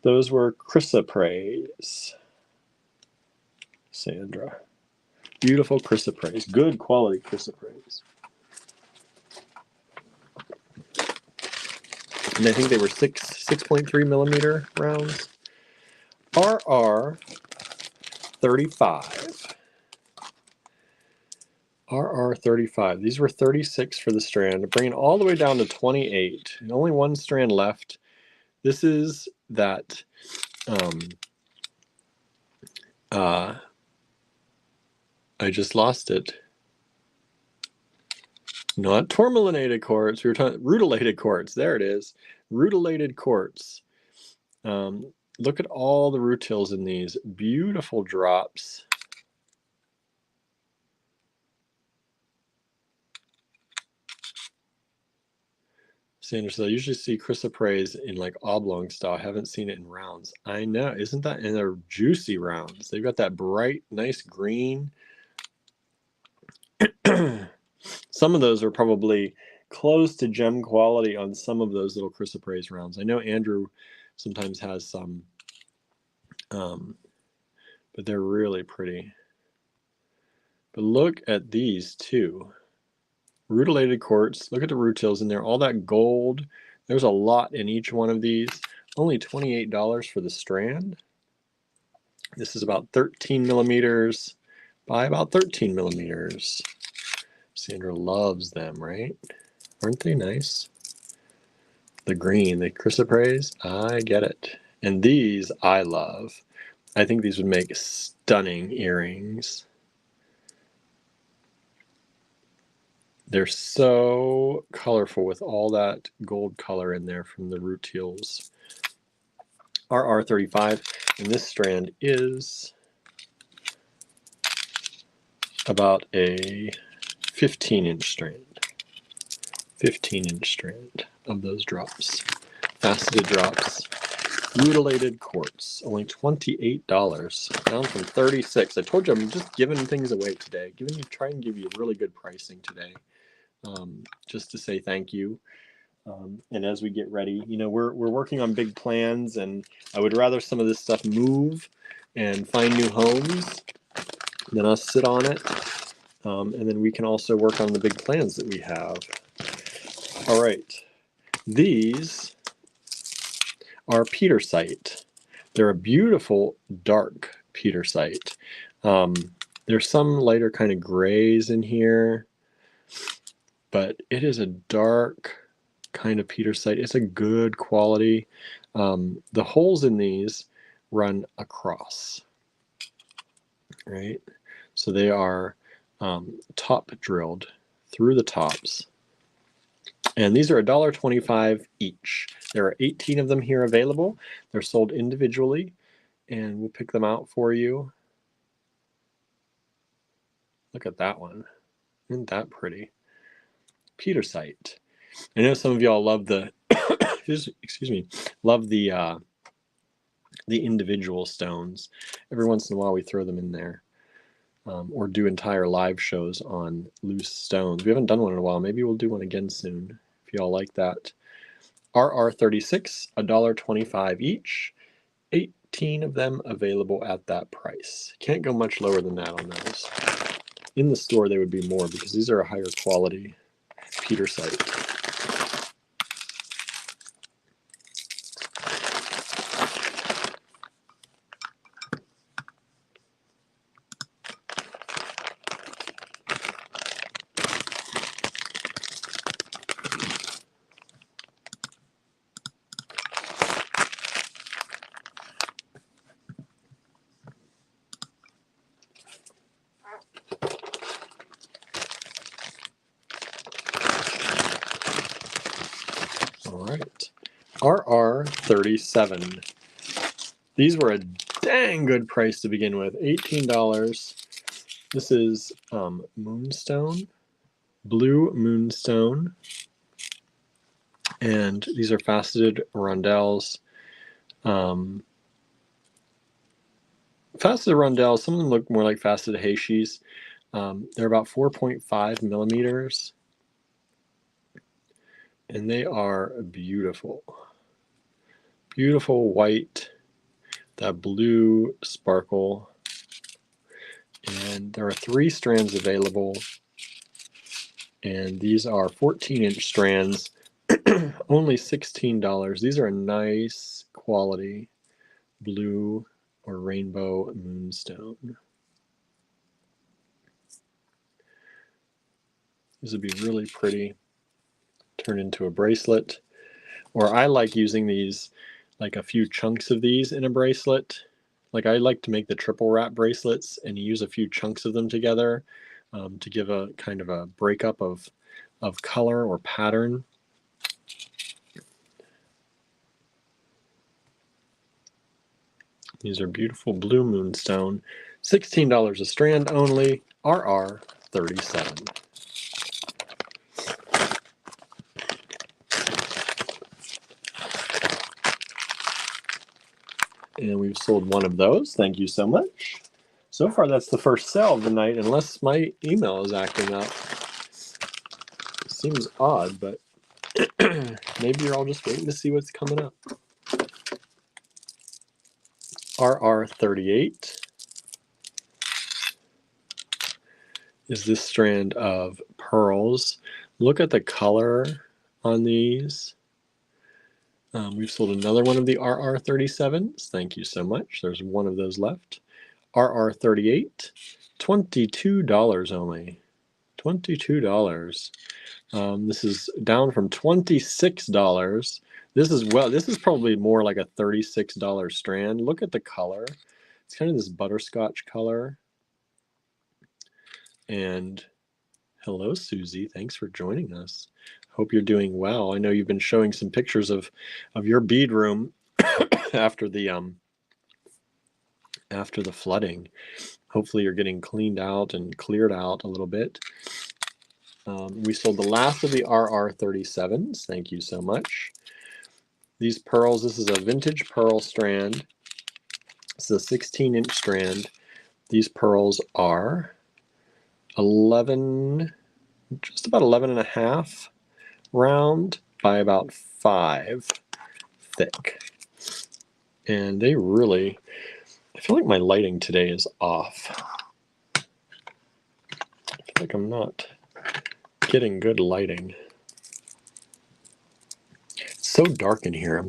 Those were chrysoprase, Sandra. Beautiful chrysoprase, good quality chrysoprase. And I think they were 6.3 millimeter rounds. RR35. RR35. These were 36 for the strand, bringing it all the way down to 28. And only one strand left. This is that I just lost it. Not tourmalinated quartz. We were talking rutilated quartz. There it is. Rutilated quartz. Look at all the rutils in these. Beautiful drops. Sandra says, I usually see chrysoprase in like oblong style. I haven't seen it in rounds. I know. Isn't that? And they're juicy rounds. They've got that bright, nice green. Some of those are probably close to gem quality on some of those little chrysoprase rounds. I know Andrew sometimes has some, but they're really pretty. But look at these two. Rutilated quartz. Look at the rutils in there. All that gold. There's a lot in each one of these. Only $28 for the strand. This is about 13 millimeters by about 13 millimeters. Sandra loves them, right? Aren't they nice? The green, the chrysoprase, I get it. And these I love. I think these would make stunning earrings. They're so colorful with all that gold color in there from the rutils. RR35, and this strand is about a 15-inch strand. 15-inch strand of those drops. Faceted drops. Rutilated quartz. Only $28. Down from $36. I told you I'm just giving things away today. Try and give you really good pricing today. Just to say thank you. And as we get ready, you know, we're working on big plans, and I would rather some of this stuff move and find new homes than us sit on it. And then we can also work on the big plans that we have. All right. These are petersite. They're a beautiful dark petersite. There's some lighter kind of grays in here, but it is a dark kind of petersite. It's a good quality. The holes in these run across, right? So they are top drilled through the tops. And these are $1.25 each. There are 18 of them here available. They're sold individually, and we'll pick them out for you. Look at that one. Isn't that pretty? Petersite. I know some of y'all love the excuse me, love the individual stones. Every once in a while we throw them in there. Or do entire live shows on loose stones. We haven't done one in a while. Maybe we'll do one again soon if y'all like that. RR36, $1.25 each. 18 of them available at that price. Can't go much lower than that on those. In the store they would be more because these are a higher quality petersite. All right, RR37. These were a dang good price to begin with, $18. This is moonstone, blue moonstone, and these are faceted rondelles. Faceted rondelles, some of them look more like faceted heishis. They're about 4.5 millimeters And they are beautiful. Beautiful white, that blue sparkle. And there are 3 strands available. And these are 14-inch strands, only $16. These are a nice quality blue or rainbow moonstone. These would be really pretty. Turn into a bracelet. Or I like using these, like a few chunks of these in a bracelet. Like I like to make the triple wrap bracelets and use a few chunks of them together to give a kind of a breakup of color or pattern. These are beautiful blue moonstone. $16 a strand only, RR37. And we've sold one of those. Thank you so much. So far, that's the first sale of the night, unless my email is acting up. Seems odd, but maybe you're all just waiting to see what's coming up. RR38 is this strand of pearls. Look at the color on these. We've sold another one of the RR37s. Thank you so much. There's one of those left. RR38, $22 only. $22. This is down from $26. This is probably more like a $36 strand. Look at the color. It's kind of this butterscotch color. And hello, Susie. Thanks for joining us. Hope you're doing well. I know you've been showing some pictures of your bead room after the flooding. Hopefully you're getting cleaned out and cleared out a little bit. We sold the last of the RR37s. Thank you so much. These pearls, this is a vintage pearl strand. This is a 16-inch strand. These pearls are 11, just about 11 and a half round by about 5 thick. And they really, I feel like my lighting today is off. I feel like I'm not getting good lighting. It's so dark in here.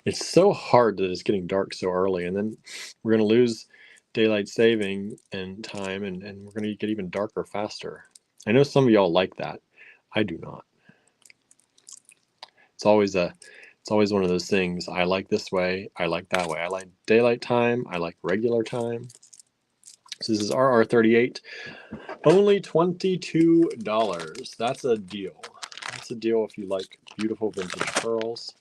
It's so hard that it's getting dark so early, and then we're going to lose daylight saving and time, and we're going to get even darker faster. I know some of y'all like that. I do not. It's always one of those things. I like this way. I like that way. I like daylight time. I like regular time. So this is RR38, only $22. That's a deal. That's a deal if you like beautiful vintage pearls.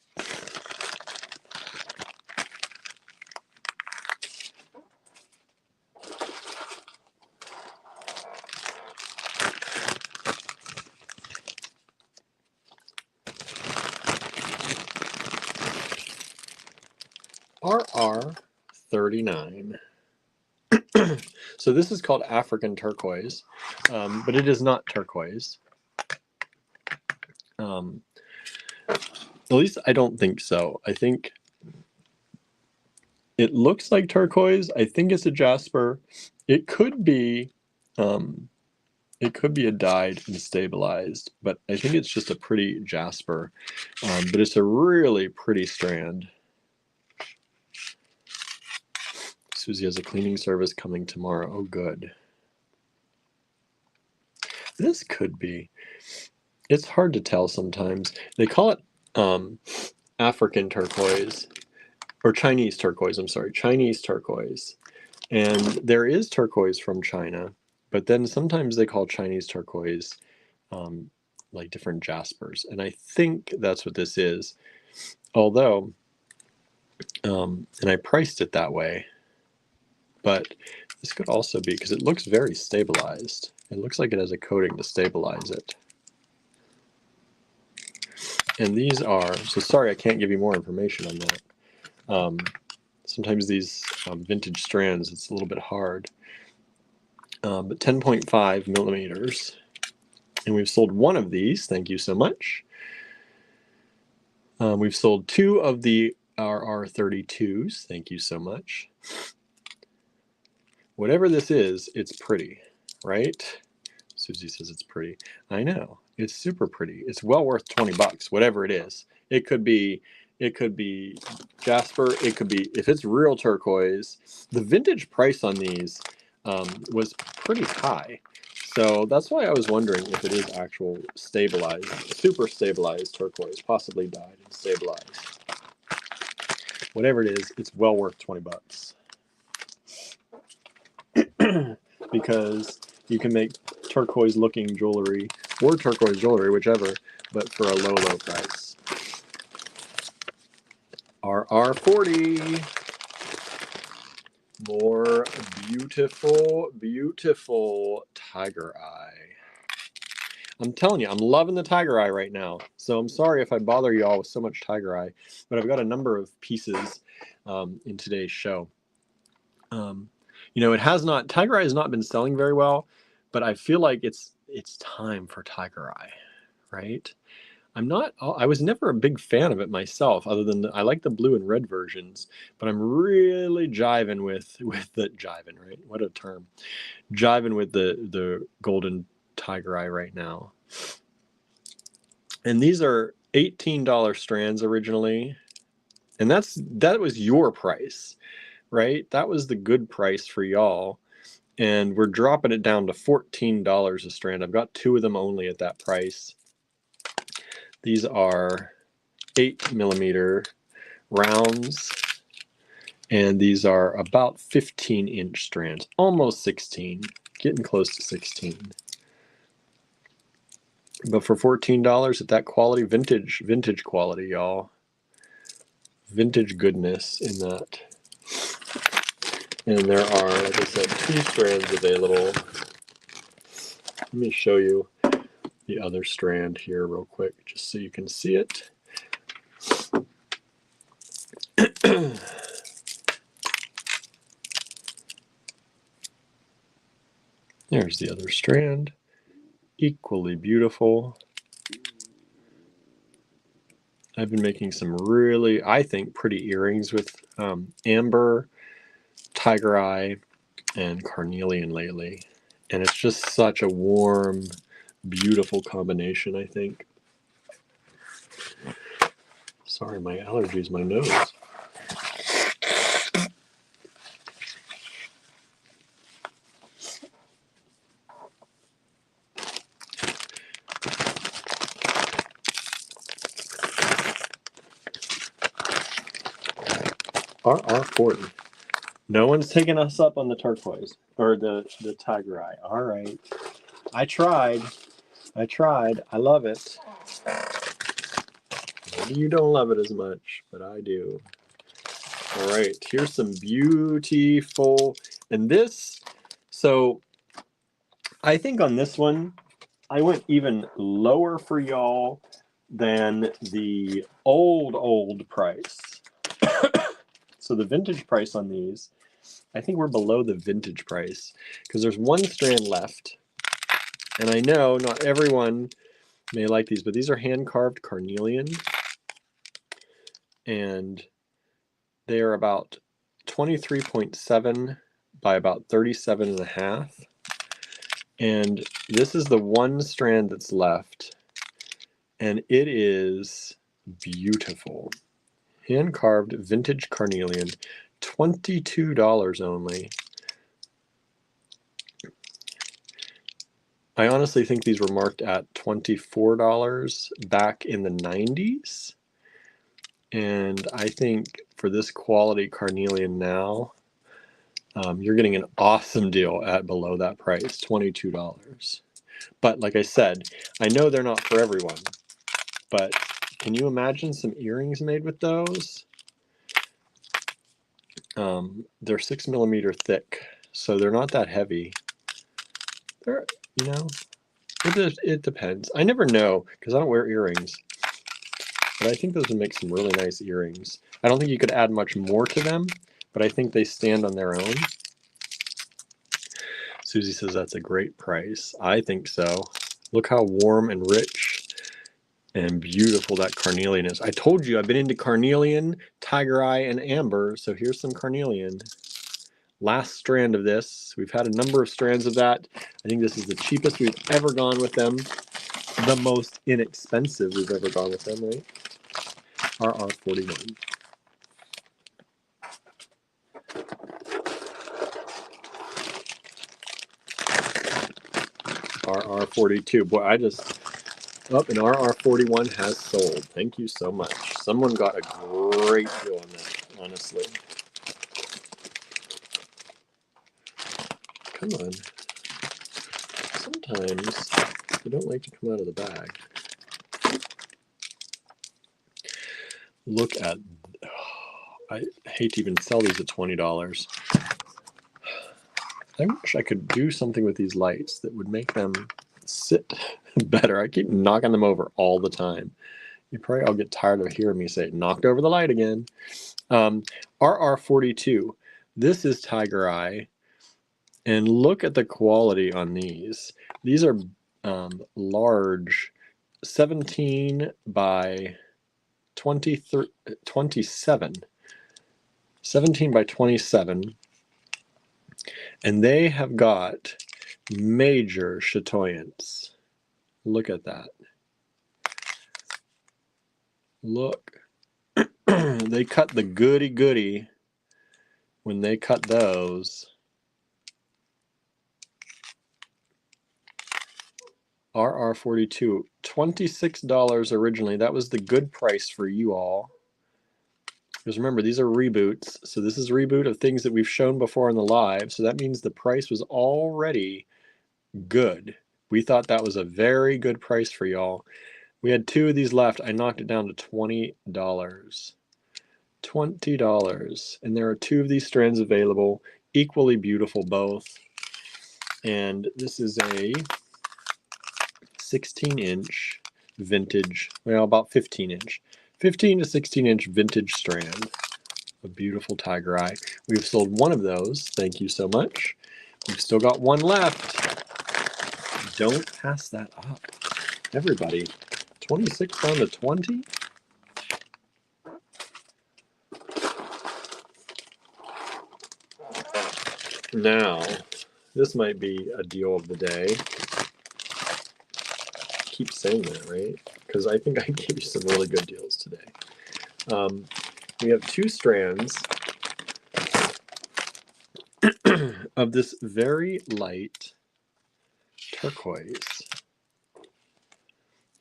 RR39. So this is called African turquoise, but it is not turquoise. At least I don't think so. I think it looks like turquoise. I think it's a jasper. It could be a dyed and stabilized, but I think it's just a pretty jasper. But it's a really pretty strand. Susie has a cleaning service coming tomorrow. Oh, good. This could be. It's hard to tell sometimes. They call it African turquoise, or Chinese turquoise, I'm sorry, Chinese turquoise. And there is turquoise from China, but then sometimes they call Chinese turquoise like different jaspers. And I think that's what this is. Although, and I priced it that way, but this could also be, because it looks very stabilized. It looks like it has a coating to stabilize it. And these are, so sorry I can't give you more information on that. Sometimes these vintage strands, it's a little bit hard. But 10.5 millimeters. And we've sold one of these, thank you so much. We've sold 2 of the RR32s. Thank you so much. Whatever this is, it's pretty, right? Susie says it's pretty. I know. It's super pretty. It's well worth 20 bucks, whatever it is. It could be Jasper. It could be, if it's real turquoise. The vintage price on these was pretty high. So that's why I was wondering if it is actual stabilized, super stabilized turquoise, possibly dyed and stabilized. Whatever it is, it's well worth 20 bucks. Because you can make turquoise looking jewelry or turquoise jewelry, whichever, but for a low, low price. RR40. More beautiful, beautiful tiger eye. I'm telling you, I'm loving the tiger eye right now. So I'm sorry if I bother you all with so much tiger eye, but I've got a number of pieces in today's show. You know, tiger eye has not been selling very well, but I feel like it's time for tiger eye, right? I was never a big fan of it myself, other than I like the blue and red versions, but I'm really jiving with the jiving, right? What a term. Jiving with the golden tiger eye right now. And these are $18 strands originally. And that was your price, right? That was the good price for y'all. And we're dropping it down to $14 a strand. I've got 2 of them only at that price. These are 8mm rounds, and these are about 15-inch strands, almost 16, getting close to 16. But for $14 at that quality, vintage quality, y'all. Vintage goodness in that. And there are, like I said, 2 strands available. Let me show you the other strand here real quick, just so you can see it. There's the other strand. Equally beautiful. I've been making some really, I think, pretty earrings with amber, tiger eye, and carnelian lately. And it's just such a warm, beautiful combination, I think. Sorry, my allergies, my nose. RR40. No one's taking us up on the turquoise or the tiger eye. All right. I tried. I love it. Maybe you don't love it as much, but I do. All right. Here's some beautiful. And this, so I think on this one, I went even lower for y'all than the old price. So the vintage price on these, I think we're below the vintage price because there's 1 strand left. And I know not everyone may like these, but these are hand-carved carnelian. And they are about 23.7 by about 37.5. And this is the 1 strand that's left. And it is beautiful. Hand-carved vintage carnelian, $22 only. I honestly think these were marked at $24 back in the 90s. And I think for this quality carnelian now, you're getting an awesome deal at below that price, $22. But like I said, I know they're not for everyone, but can you imagine some earrings made with those? They're 6mm thick, so they're not that heavy. They're, you know, it depends. I never know because I don't wear earrings, but I think those would make some really nice earrings. I don't think you could add much more to them, but I think they stand on their own. Susie says that's a great price. I think so. Look how warm and rich And beautiful that carnelian is. I told you I've been into carnelian, tiger eye, and amber. So here's some carnelian. Last strand of this. We've had a number of strands of that. I think this is the cheapest we've ever gone with them. The most inexpensive we've ever gone with them, right? RR41. RR42. Boy, I just... Oh, and RR41 has sold. Thank you so much. Someone got a great deal on that, honestly. Come on. Sometimes they don't like to come out of the bag. Look at... I hate to even sell these at $20. I wish I could do something with these lights that would make them sit better. I keep knocking them over all the time. You probably all get tired of hearing me say, knocked over the light again. RR42. This is Tiger Eye. And look at the quality on these. These are large, 17 by 27. 17 by 27. And they have got major chatoyance. Look at that. Look. They cut the goody when they cut those. RR42, $26 originally. That was the good price for you all. Because remember, these are reboots. So this is a reboot of things that we've shown before in the live. So that means the price was already good. We thought that was a very good price for y'all. We had 2 of these left. I knocked it down to $20. $20. And there are 2 of these strands available. Equally beautiful both. And this is a 16-inch vintage, well, about 15-inch. 15 to 16-inch vintage strand. A beautiful Tiger Eye. We've sold 1 of those. Thank you so much. We've still got 1 left. Don't pass that up. Everybody, 26 down to 20? Now, this might be a deal of the day. I keep saying that, right? Because I think I gave you some really good deals today. We have 2 strands of this very light turquoise.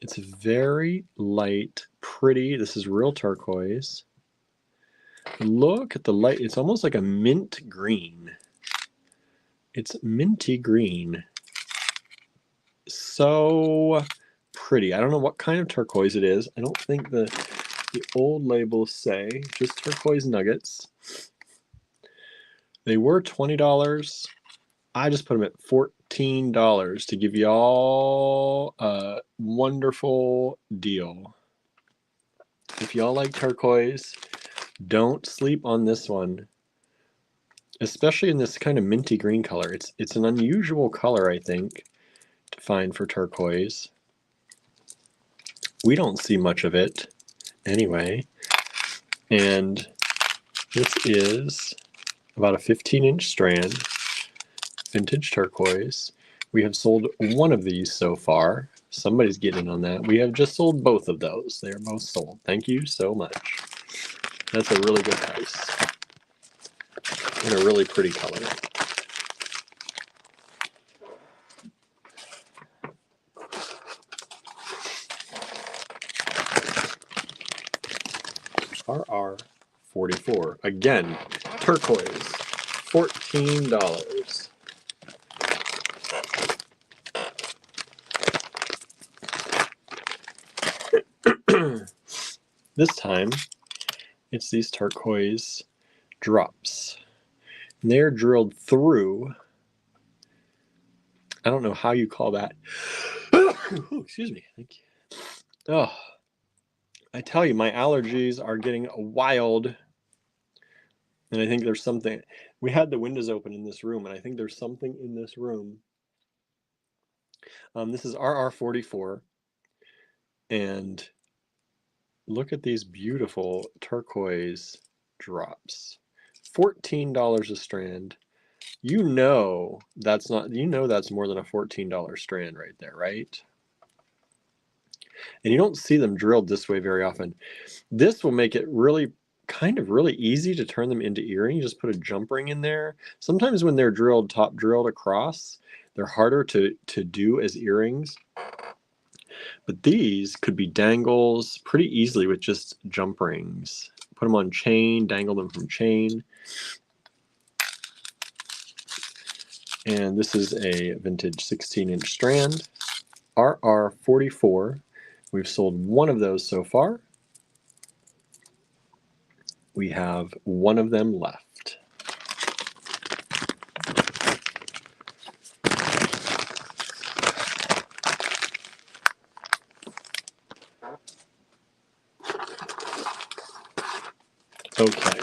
It's very light, pretty. This is real turquoise. Look at the light. It's almost like a mint green. It's minty green. So pretty. I don't know what kind of turquoise it is. I don't think the old labels say. Just turquoise nuggets. They were $20. I just put them at $14 to give y'all a wonderful deal. If y'all like turquoise, don't sleep on this one. Especially in this kind of minty green color. It's an unusual color, I think, to find for turquoise. We don't see much of it anyway. And this is about a 15-inch strand, vintage turquoise. We have sold 1 of these so far. Somebody's getting on that. We have just sold both of those. They are both sold. Thank you so much. That's a really good price. And a really pretty color. RR44. Again, turquoise. $14. This time, it's these turquoise drops. And they're drilled through. I don't know how you call that. Oh, excuse me. Thank you. Oh, I tell you, my allergies are getting wild. And I think there's something. We had the windows open in this room, and I think there's something in this room. This is RR44. And look at these beautiful turquoise drops. $14 a strand. You know that's more than a $14 strand right there, right? And you don't see them drilled this way very often. This will make it really easy to turn them into earrings. Just put a jump ring in there. Sometimes when they're drilled, top drilled across, they're harder to do as earrings. But these could be dangles pretty easily with just jump rings. Put them on chain, dangle them from chain. And this is a vintage 16-inch strand, RR44. We've sold one of those so far. We have one of them left. Okay,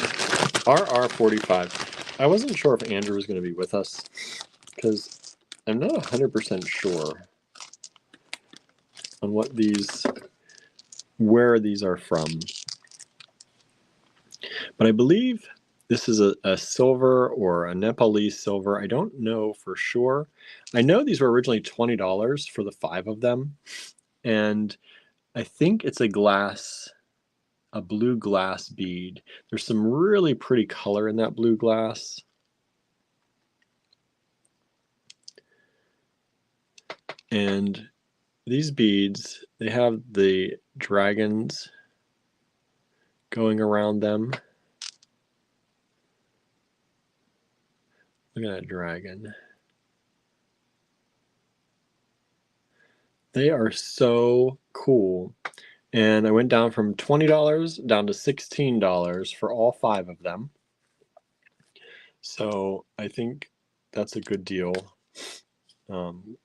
RR45. I wasn't sure if Andrew was going to be with us because I'm not 100% sure on where these are from. But I believe this is a silver or a Nepalese silver. I don't know for sure. I know these were originally $20 for the 5 of them. And I think it's a blue glass bead. There's some really pretty color in that blue glass. And these beads, they have the dragons going around them. Look at that dragon. They are so cool. And I went down from $20 down to $16 for all 5 of them. So I think that's a good deal. And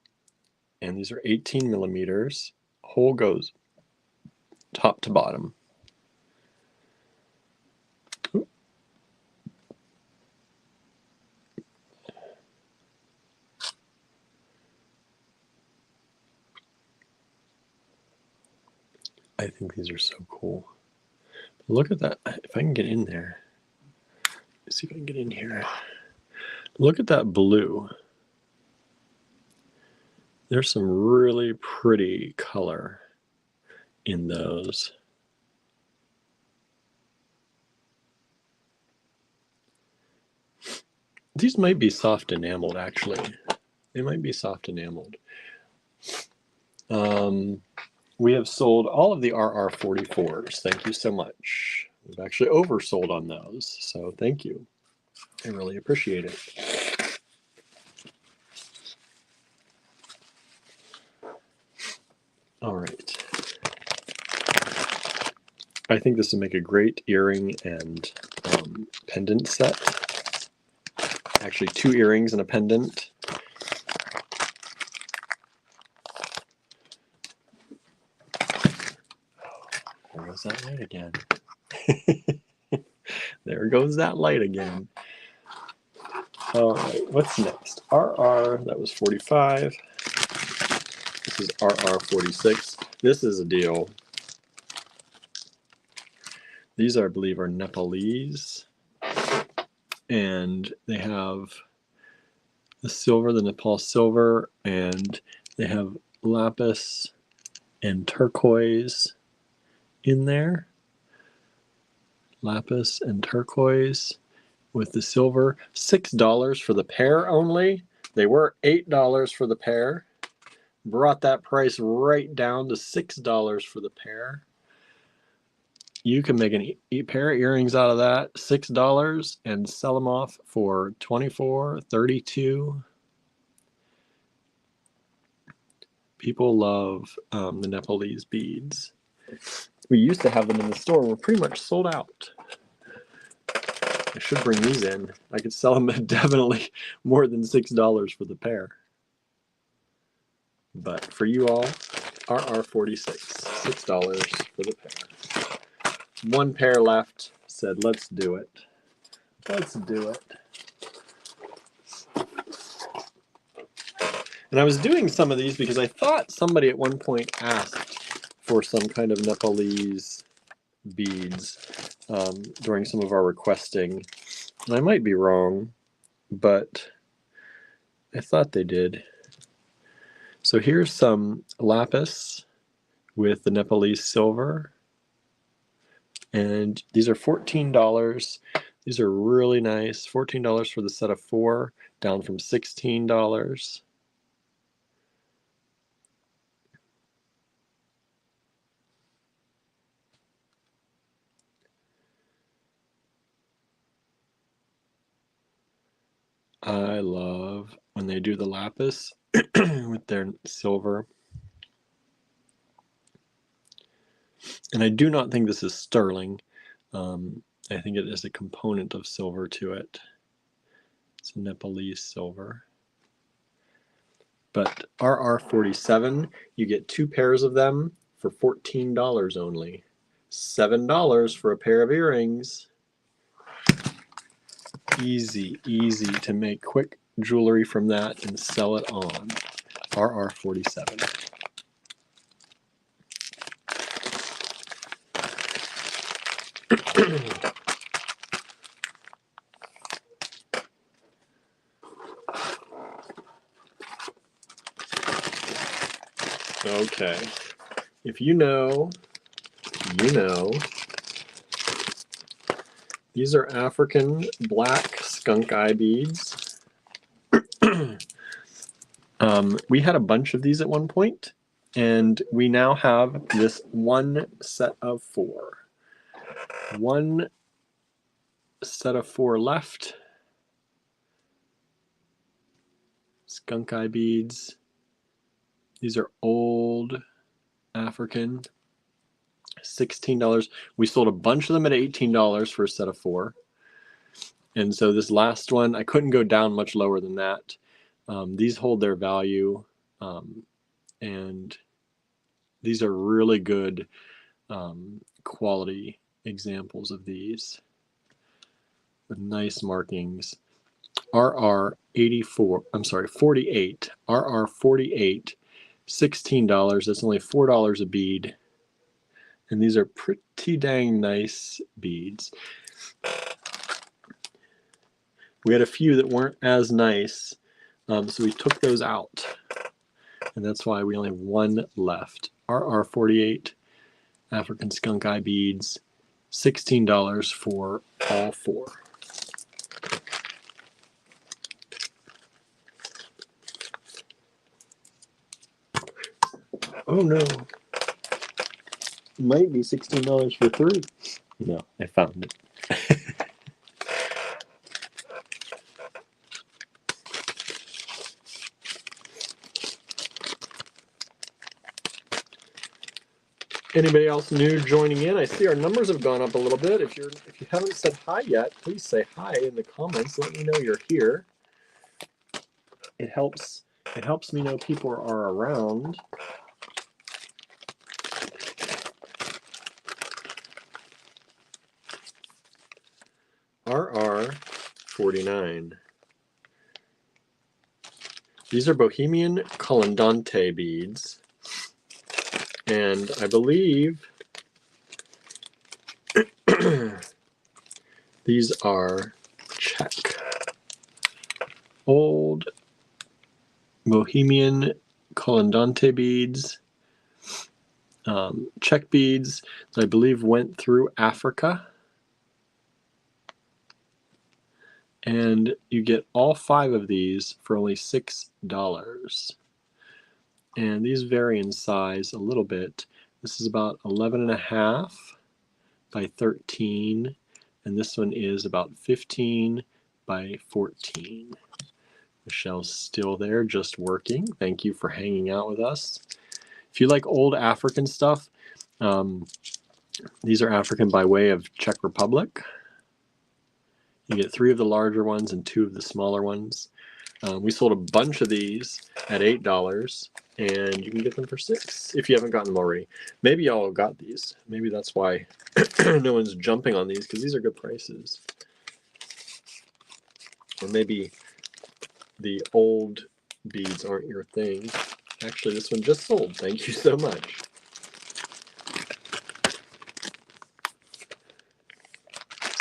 these are 18 millimeters. Hole goes top to bottom. I think these are so cool. Look at that. If I can get in there. Let's see if I can get in here. Look at that blue. There's some really pretty color in those. These might be soft enameled, actually. They might be soft enameled. We have sold all of the RR44s. Thank you so much. We've actually oversold on those, so thank you. I really appreciate it. All right. I think this will make a great earring and pendant set. Actually, 2 earrings and a pendant. There goes that light again. There goes that light again. All right, what's next? RR, that was 45. This is RR46. This is a deal. These, I believe, are Nepalese. And they have the silver, the Nepal silver, and they have lapis and turquoise in there. Lapis and turquoise with the silver. $6 for the pair only. They were $8 for the pair. Brought that price right down to $6 for the pair. You can make a pair of earrings out of that, $6, and sell them off for $24, $32. People love the Nepalese beads. We used to have them in the store. We're pretty much sold out. I should bring these in. I could sell them at definitely more than $6 for the pair. But for you all, RR46, $6 for the pair. 1 pair left. Said, let's do it. Let's do it. And I was doing some of these because I thought somebody at one point asked for some kind of Nepalese beads during some of our requesting. And I might be wrong, but I thought they did. So here's some lapis with the Nepalese silver. And these are $14. These are really nice. $14 for the set of 4, down from $16. I love when they do the lapis with their silver. And I do not think this is sterling. I think it is a component of silver to it. It's Nepalese silver. But RR47, you get 2 pairs of them for $14 only. $7 for a pair of earrings. Easy, easy to make quick jewelry from that and sell it on. RR47. Okay, if you know, you know. These are African black skunk eye beads. We had a bunch of these at one point, and we now have this one set of 4. One set of 4 left. Skunk eye beads. These are old African. $16. We sold a bunch of them at $18 for a set of 4. And so this last one, I couldn't go down much lower than that. These hold their value, and these are really good quality examples of these with nice markings. RR84, I'm sorry, 48, RR48, $16. That's only $4 a bead. And these are pretty dang nice beads. We had a few that weren't as nice, so we took those out. And that's why we only have one left. RR48 African skunk eye beads, $16 for all 4. Oh no. Might be $16 for 3. No, I found it. Anybody else new joining in? I see our numbers have gone up a little bit. If you haven't said hi yet, please say hi in the comments. Let me know you're here. It helps me know people are around. RR49. These are Bohemian Colendante beads. And I believe these are Czech. Old Bohemian Colendante beads. Czech beads that I believe went through Africa. And you get all 5 of these for only $6. And these vary in size a little bit. This is about 11.5 by 13, and this one is about 15 by 14. Michelle's still there, just working. Thank you for hanging out with us. If you like old African stuff, these are African by way of Czech Republic. You get 3 of the larger ones and 2 of the smaller ones. We sold a bunch of these at $8, and you can get them for $6 if you haven't gotten them already. Maybe y'all got these. Maybe that's why no one's jumping on these, because these are good prices. Or maybe the old beads aren't your thing. Actually, this one just sold. Thank you so much.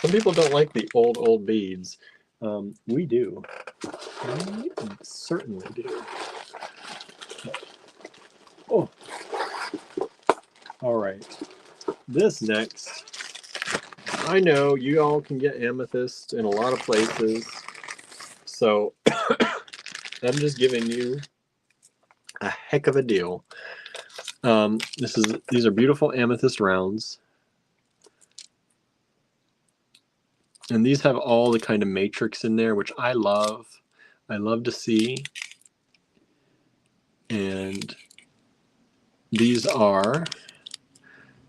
Some people don't like the old beads. We do. We certainly do. Oh. All right. This next. I know you all can get amethyst in a lot of places. So I'm just giving you a heck of a deal. These are beautiful amethyst rounds. And these have all the kind of matrix in there, which I love. I love to see. And these are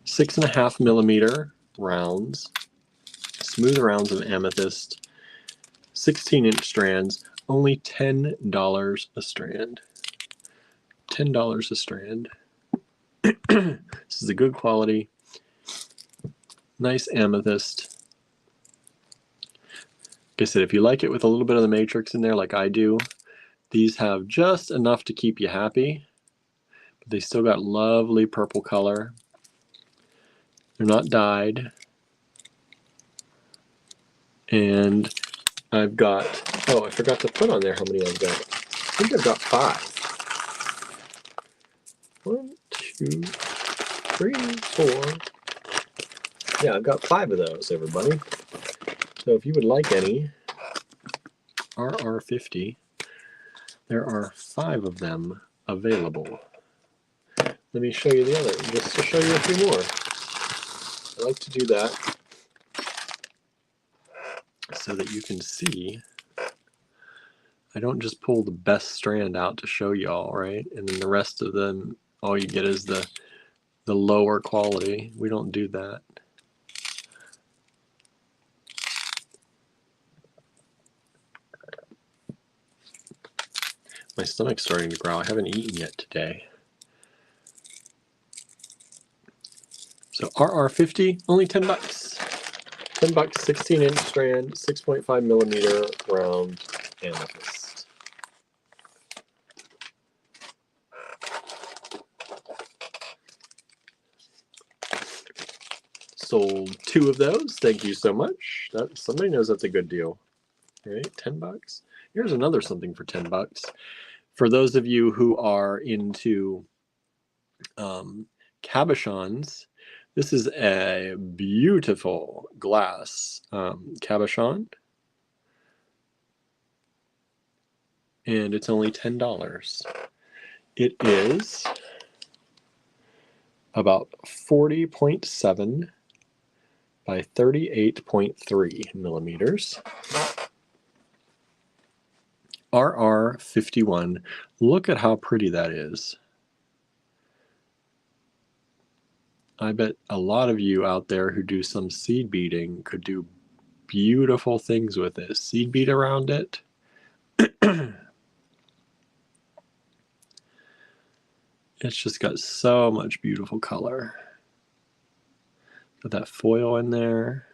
6.5 millimeter rounds, smooth rounds of amethyst, 16-inch strands, only $10 a strand. $10 a strand. This is a good quality, nice amethyst. Like I said, if you like it with a little bit of the matrix in there like I do, these have just enough to keep you happy, but they still got lovely purple color. They're not dyed. And I've got, oh, I forgot to put on there how many I've got. I think I've got 5. 1, 2, 3, 4. Yeah, I've got 5 of those, everybody. So if you would like any, RR50, there are 5 of them available. Let me show you the other, just to show you a few more. I like to do that so that you can see. I don't just pull the best strand out to show y'all, right? And then the rest of them, all you get is the lower quality. We don't do that. My stomach's starting to growl. I haven't eaten yet today. So RR50, only 10 bucks. 10 bucks, 16-inch strand, 6.5 millimeter round amethyst. Sold 2 of those. Thank you so much. Somebody knows that's a good deal. Right? 10 bucks. Here's another something for 10 bucks. For those of you who are into cabochons, this is a beautiful glass cabochon. And it's only $10. It is about 40.7 by 38.3 millimeters. RR51. Look at how pretty that is. I bet a lot of you out there who do some seed beading could do beautiful things with it. Seed bead around it. It's just got so much beautiful color. Got that foil in there.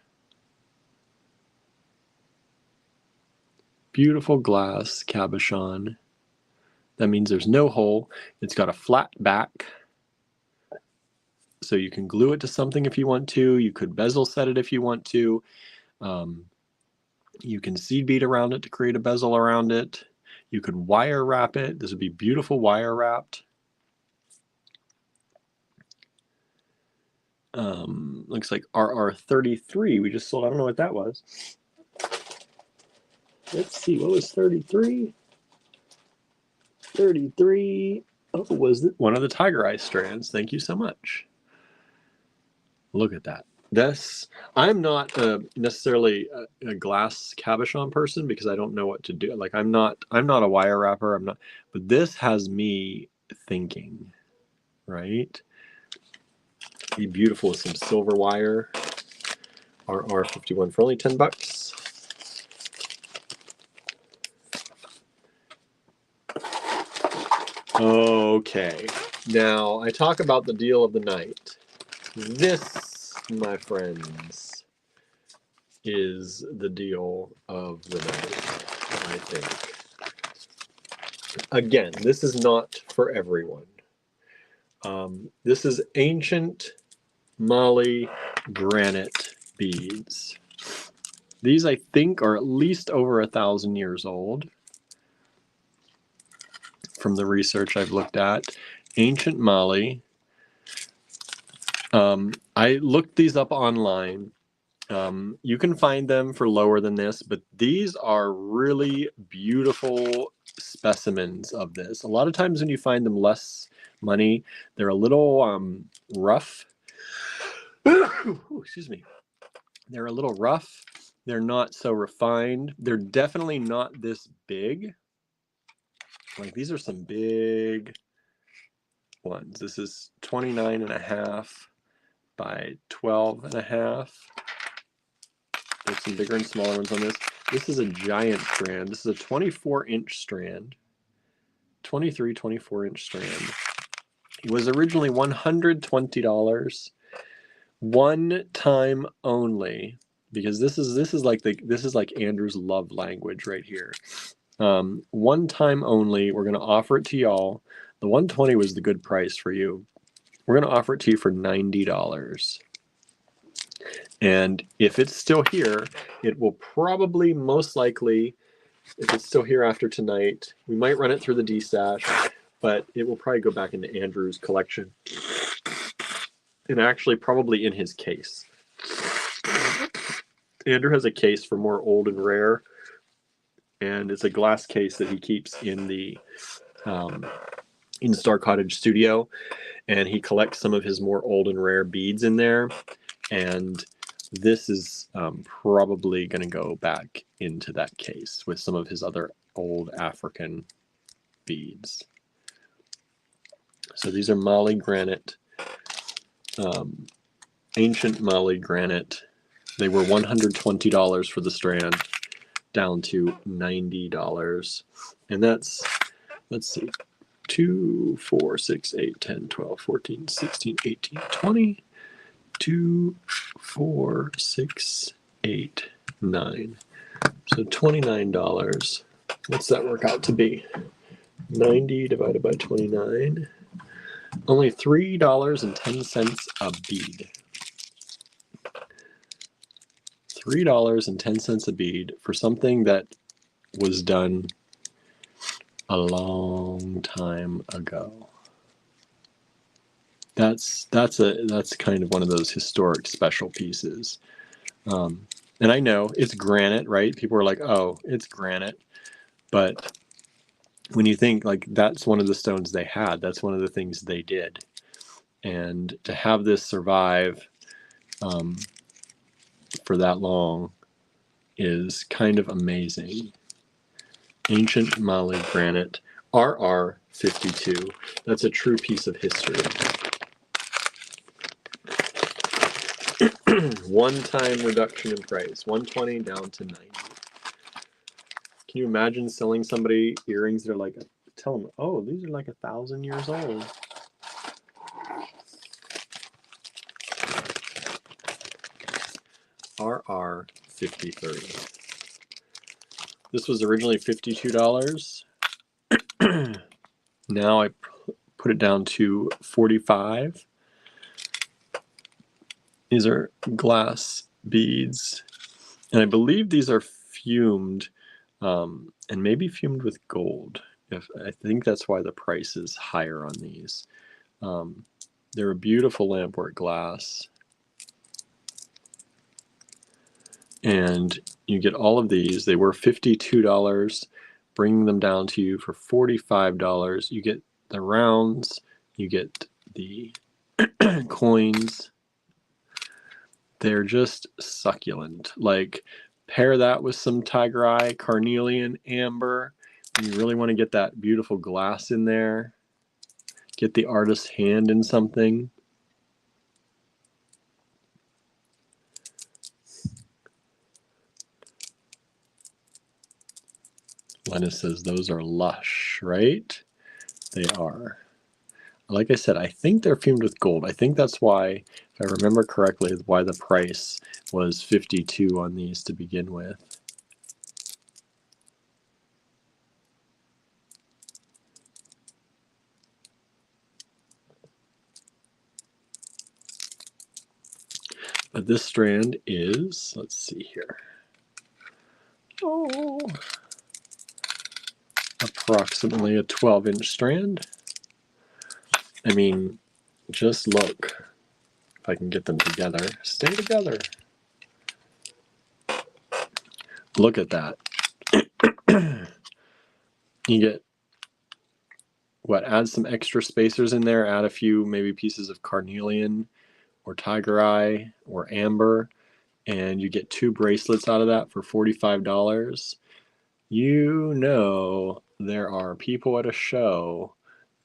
Beautiful glass cabochon. That means there's no hole. It's got a flat back. So you can glue it to something if you want to. You could bezel set it if you want to. You can seed bead around it to create a bezel around it. You could wire wrap it. This would be beautiful wire wrapped. Looks like RR33 we just sold. I don't know what that was. Let's see, what was 33? 33 was one of the tiger eye strands. Thank you so much. Look at that. I'm not necessarily a glass cabochon person because I don't know what to do. Like I'm not a wire wrapper. But this has me thinking, right? Be beautiful with some silver wire. RR51 for only 10 bucks. Okay, now I talk about the deal of the night. This, my friends, is the deal of the night, I think. Again, this is not for everyone. This is ancient Mali granite beads. These, I think, are at least over 1,000 years old from the research I've looked at. Ancient Mali. I looked these up online. You can find them for lower than this, but these are really beautiful specimens of this. A lot of times when you find them less money, they're a little rough. Excuse me. They're a little rough. They're not so refined. They're definitely not this big. Like, these are some big ones. This is 29.5 by 12.5. There's some bigger and smaller ones on this. This is a giant strand. This is a 24-inch strand. 24-inch strand. It was originally $120. One time only, because this is like Andrew's love language right here. One time only. We're going to offer it to y'all. The 120 was the good price for you. We're going to offer it to you for $90. And if it's still here, it will probably, most likely, if it's still here after tonight, we might run it through the D-stash, but it will probably go back into Andrew's collection. And actually probably in his case. Andrew has a case for more old and rare, and it's a glass case that he keeps in the in Star Cottage studio, and he collects some of his more old and rare beads in there, and this is probably going to go back into that case with some of his other old African beads. So these are Mali granite, ancient Mali granite. They were $120 for the strand, down to $90. And that's, let's see, 2, 4, 6, 8, 10, 12, 14, 16, 18, 20, 2, 4, 6, 8, 9. So $29. What's that work out to be? 90 divided by 29. Only $3.10 a bead. $3.10 a bead for something that was done a long time ago. That's kind of one of those historic special pieces. And I know it's granite, right? People are like, oh, it's granite. But when you think, like, that's one of the stones they had, that's one of the things they did. And to have this survive for that long is kind of amazing. Ancient Mali granite, RR52. That's a true piece of history. One-time reduction in price, 120 down to 90. Can you imagine selling somebody earrings that are like, tell them, oh, these are like 1,000 years old. RR53. This was originally $52. Now I put it down to $45. These are glass beads, and I believe these are fumed, and maybe fumed with gold. I think that's why the price is higher on these. They're a beautiful lampwork glass, and you get all of these. They were $52, bringing them down to you for $45. You get the rounds, you get the coins. They're just succulent. Like, pair that with some tiger eye, carnelian, amber, and you really want to get that beautiful glass in there. Get the artist's hand in something. Lennis says those are lush, right? They are. Like I said, I think they're fumed with gold. I think that's why, if I remember correctly, why the price was $52 on these to begin with. But this strand is, let's see here, Oh, approximately a 12-inch strand. I mean, just look. If I can get them together. Stay together. Look at that. You get, what, add some extra spacers in there, add a few maybe pieces of carnelian or tiger eye or amber, and you get 2 bracelets out of that for $45. You know there are people at a show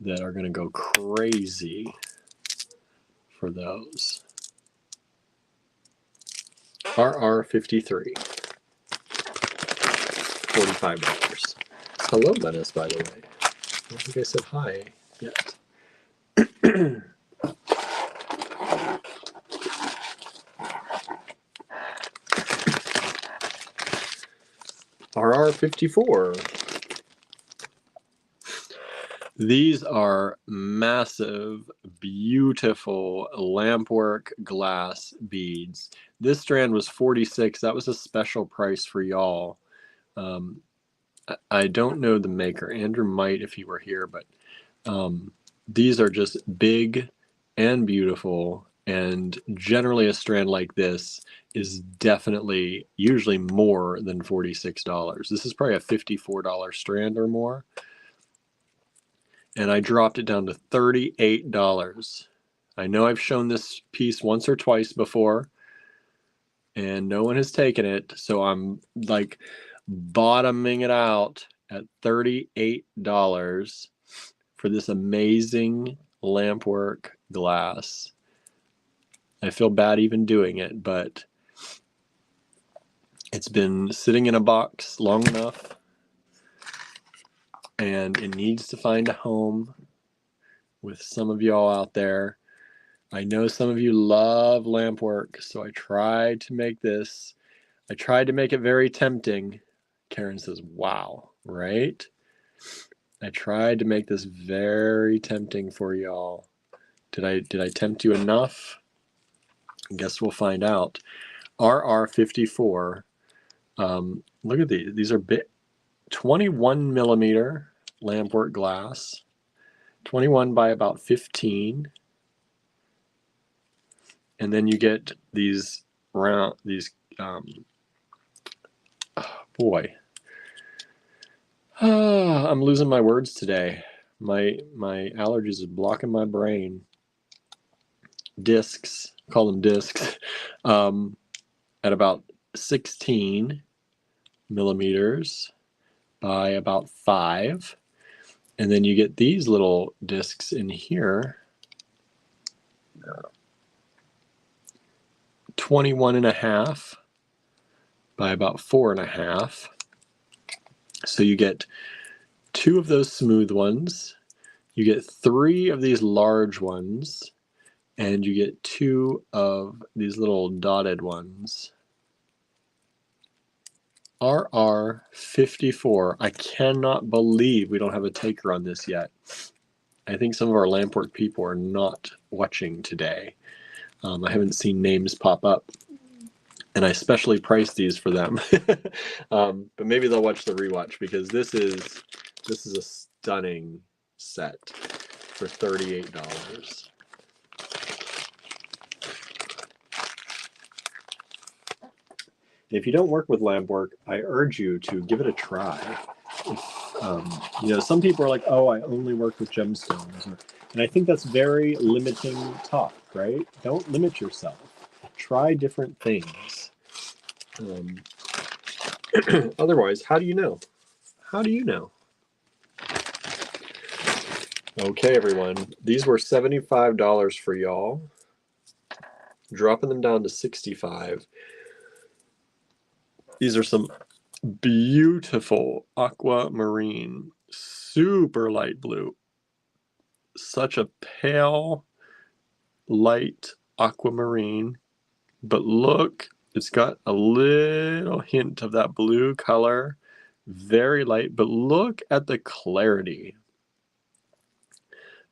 that are going to go crazy for those. RR53, $45. Hello, Menace, by the way. I don't think I said hi yet. RR54. These are massive, beautiful lampwork glass beads. This strand was $46. That was a special price for y'all. I don't know the maker. Andrew might if he were here, but these are just big and beautiful. And generally a strand like this is definitely usually more than $46. This is probably a $54 strand or more. And I dropped it down to $38. I know I've shown this piece once or twice before, and no one has taken it, so I'm like bottoming it out at $38 for this amazing lampwork glass. I feel bad even doing it, but it's been sitting in a box long enough, and it needs to find a home with some of y'all out there. I know some of you love lampwork, so I tried to make this. I tried to make it very tempting. Karen says, wow, right? I tried to make this very tempting for y'all. Did I tempt you enough? I guess we'll find out. RR54. Look at these. These are 21 millimeter lampwork glass. 21 by about 15. And then you get these round, boy. I'm losing my words today. My allergies are blocking my brain. Discs, call them discs, at about 16 millimeters by about 5. And then you get these little discs in here, 21.5 by about 4.5. So you get 2 of those smooth ones, you get 3 of these large ones, and you get 2 of these little dotted ones. RR54. I cannot believe we don't have a taker on this yet. I think some of our lampwork people are not watching today. I haven't seen names pop up, and I specially priced these for them. But maybe they'll watch the rewatch, because this is a stunning set for $38. If you don't work with lampwork, I urge you to give it a try. You know, some people are like, oh, I only work with gemstones. And I think that's very limiting talk, right? Don't limit yourself. Try different things. Otherwise, how do you know? How do you know? Okay, everyone. These were $75 for y'all. Dropping them down to $65. These are some beautiful aquamarine, super light blue. Such a pale, light aquamarine. But look, it's got a little hint of that blue color. Very light, but look at the clarity.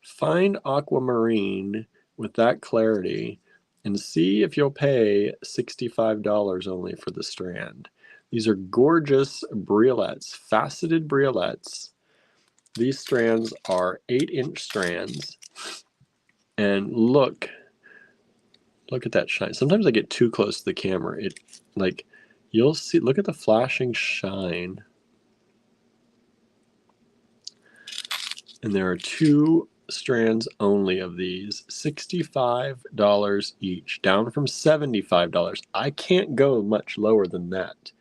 Find aquamarine with that clarity and see if you'll pay $65 only for the strand. These are gorgeous briolets, faceted briolets. These strands are 8-inch strands. And look at that shine. Sometimes I get too close to the camera. You'll see, look at the flashing shine. And there are 2 strands only of these, $65 each, down from $75. I can't go much lower than that.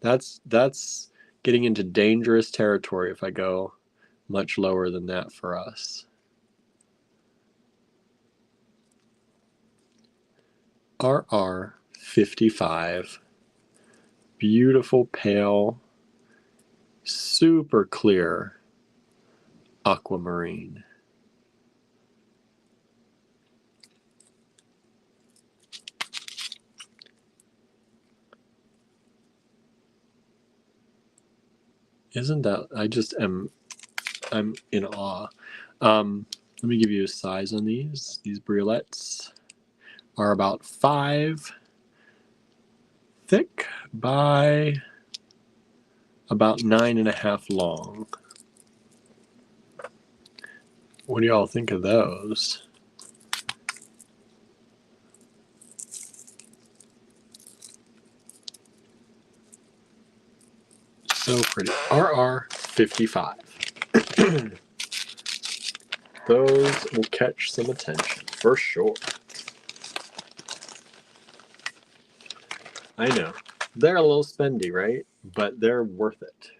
That's getting into dangerous territory if I go much lower than that for us. RR55, beautiful pale, super clear aquamarine. Isn't that, I'm in awe. Let me give you a size on these. These briolets are about 5 thick by about 9.5 long. What do y'all think of those? So pretty. RR55. Those will catch some attention for sure. I know. They're a little spendy, right? But they're worth it.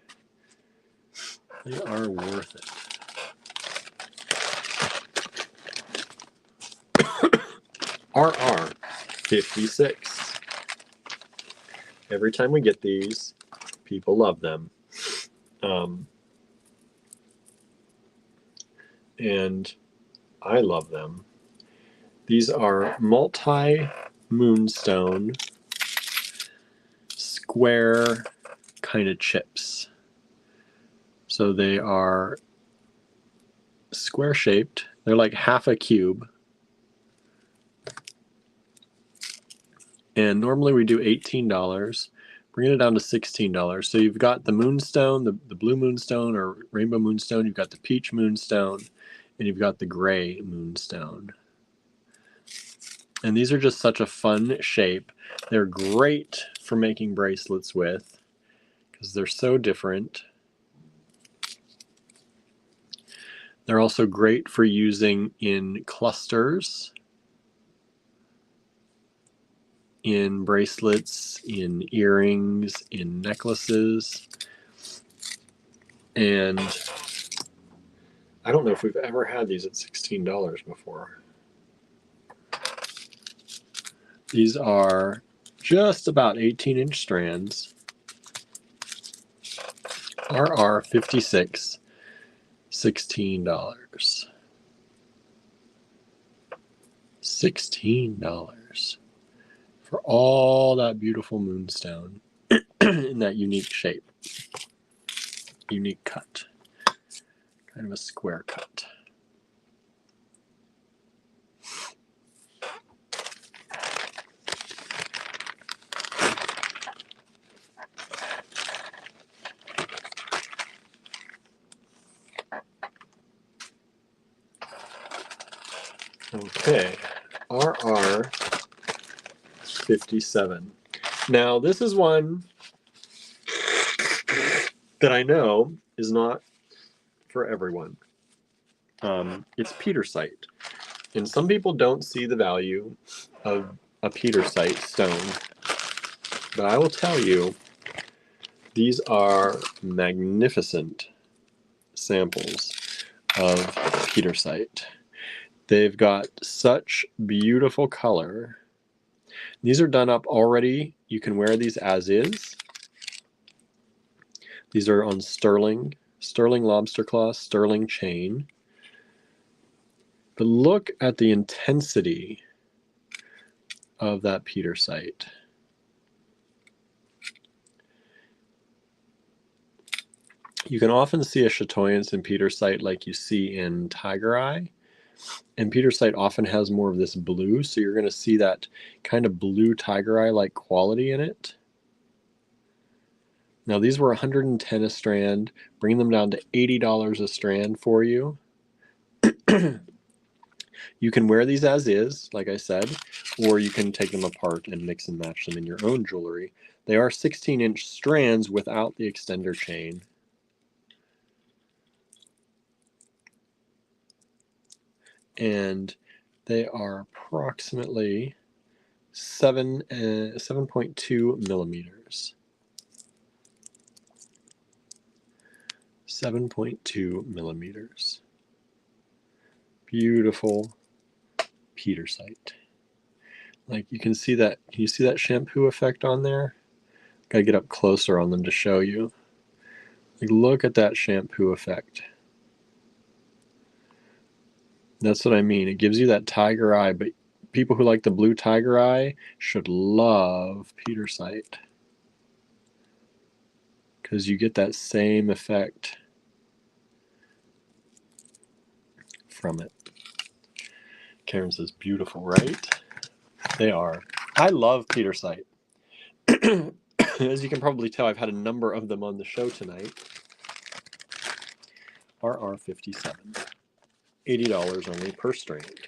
They are worth it. RR56. Every time we get these, people love them. And I love them. These are multi-moonstone square kind of chips. So they are square shaped. They're like half a cube. And normally we do $18. Bringing it down to $16. So you've got the moonstone, the blue moonstone or rainbow moonstone. You've got the peach moonstone. And you've got the gray moonstone. And these are just such a fun shape. They're great for making bracelets with because they're so different. They're also great for using in clusters, in bracelets, in earrings, in necklaces. And I don't know if we've ever had these at $16 before. These are just about 18-inch strands. RR56, $16. $16 for all that beautiful moonstone in that unique shape, unique cut, kind of a square cut. Okay, RR57. Now, this is one that I know is not for everyone. It's petersite. And some people don't see the value of a petersite stone. But I will tell you, these are magnificent samples of petersite. They've got such beautiful color. These are done up already. You can wear these as is. These are on sterling lobster claw, sterling chain. But look at the intensity of that petersite. You can often see a chatoyance in petersite like you see in tiger eye. And petersite often has more of this blue, so you're going to see that kind of blue tiger eye-like quality in it. Now these were $110 a strand, bringing them down to $80 a strand for you. You can wear these as is, like I said, or you can take them apart and mix and match them in your own jewelry. They are 16-inch strands without the extender chain. And they are approximately 7.2 millimeters. 7.2 millimeters. Beautiful petersite. Like you can see that. Can you see that shampoo effect on there? Gotta get up closer on them to show you. Like, look at that shampoo effect. That's what I mean. It gives you that tiger eye, but people who like the blue tiger eye should love petersite because you get that same effect from it. Karen says, beautiful, right? They are. I love petersite. As you can probably tell, I've had a number of them on the show tonight. RR57. $80 only per strand.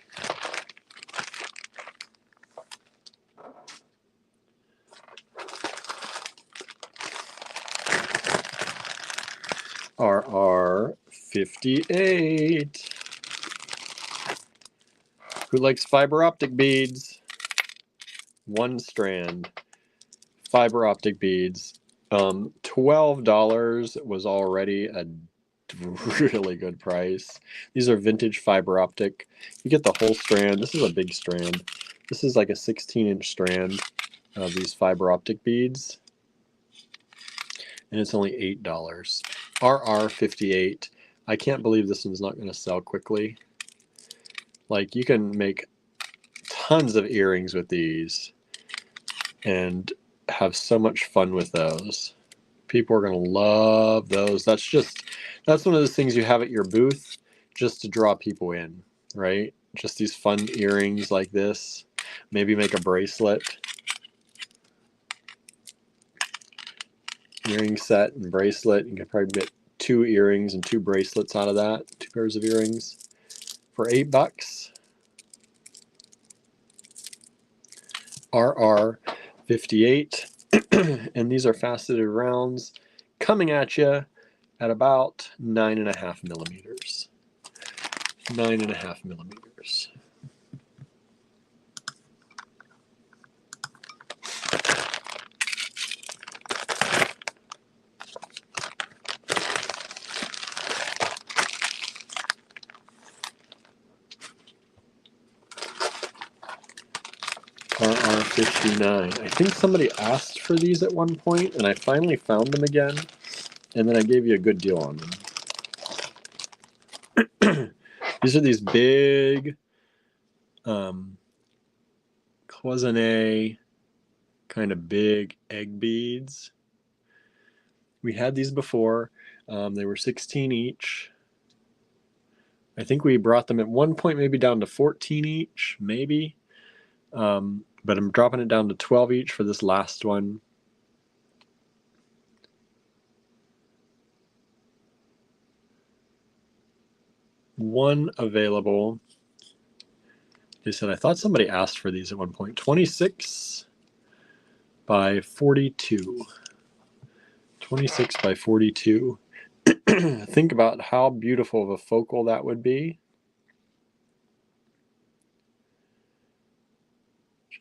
RR58. Who likes fiber optic beads? One strand. Fiber optic beads. $12 was already a really good price. These are vintage fiber optic. You get the whole strand. This is a big strand. This is like a 16-inch strand of these fiber optic beads. And it's only $8. RR58. I can't believe this one's not going to sell quickly. Like, you can make tons of earrings with these and have so much fun with those. People are going to love those. That's one of those things you have at your booth just to draw people in, right? Just these fun earrings like this. Maybe make a bracelet. Earring set and bracelet. You can probably get 2 earrings and 2 bracelets out of that. 2 pairs of earrings for $8. RR58. And these are faceted rounds coming at you at about 9.5 millimeters. 9.5 millimeters. RR59. I think somebody asked for these at one point, and I finally found them again, and then I gave you a good deal on them. These are these big cloisonne, kind of big egg beads. We had these before. They were 16 each. I think we brought them at one point maybe down to 14 each, maybe. But I'm dropping it down to 12 each for this last one. One available. They said, I thought somebody asked for these at one point. 26 by 42. 26 by 42. Think about how beautiful of a focal that would be.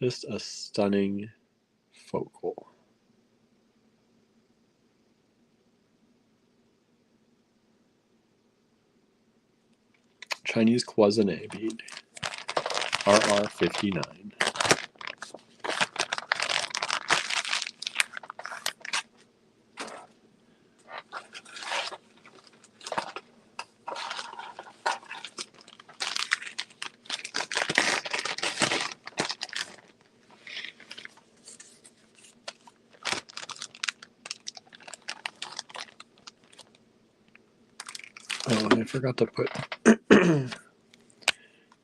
Just a stunning focal. Chinese cloisonne bead. RR59. Oh, and I forgot to put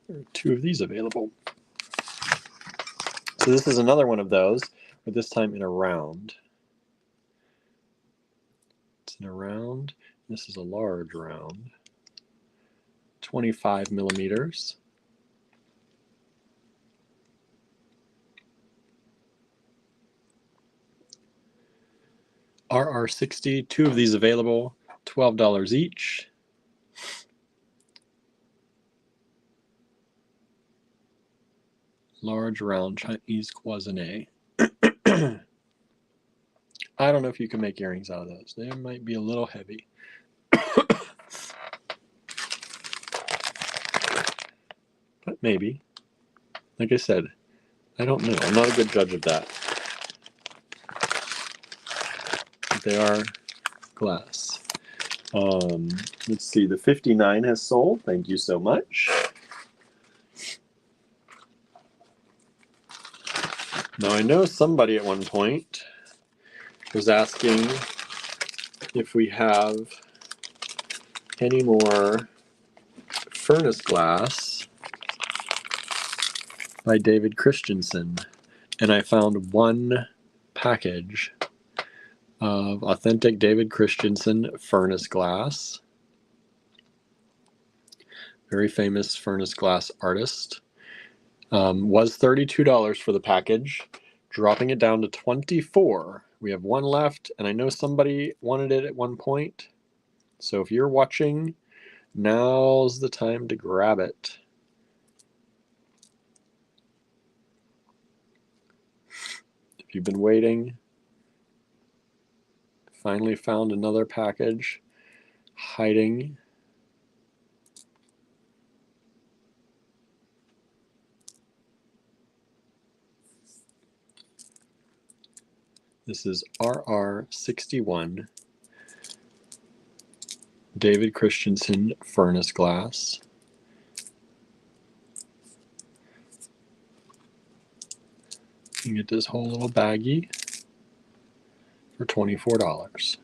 there are 2 of these available. So this is another one of those, but this time in a round. It's in a round. This is a large round. 25 millimeters. RR60, 2 of these available, $12 each. Large round Chinese cloisonné. I don't know if you can make earrings out of those. They might be a little heavy. But maybe. Like I said, I don't know. I'm not a good judge of that. But they are glass. Let's see. The 59 has sold. Thank you so much. Now I know somebody at one point was asking if we have any more furnace glass by David Christensen, and I found one package of authentic David Christensen furnace glass. Very famous furnace glass artist. Was $32 for the package, dropping it down to $24. We have one left, and I know somebody wanted it at one point. So if you're watching, now's the time to grab it. If you've been waiting, finally found another package hiding. This is RR61 David Christensen furnace glass. You get this whole little baggie for $24.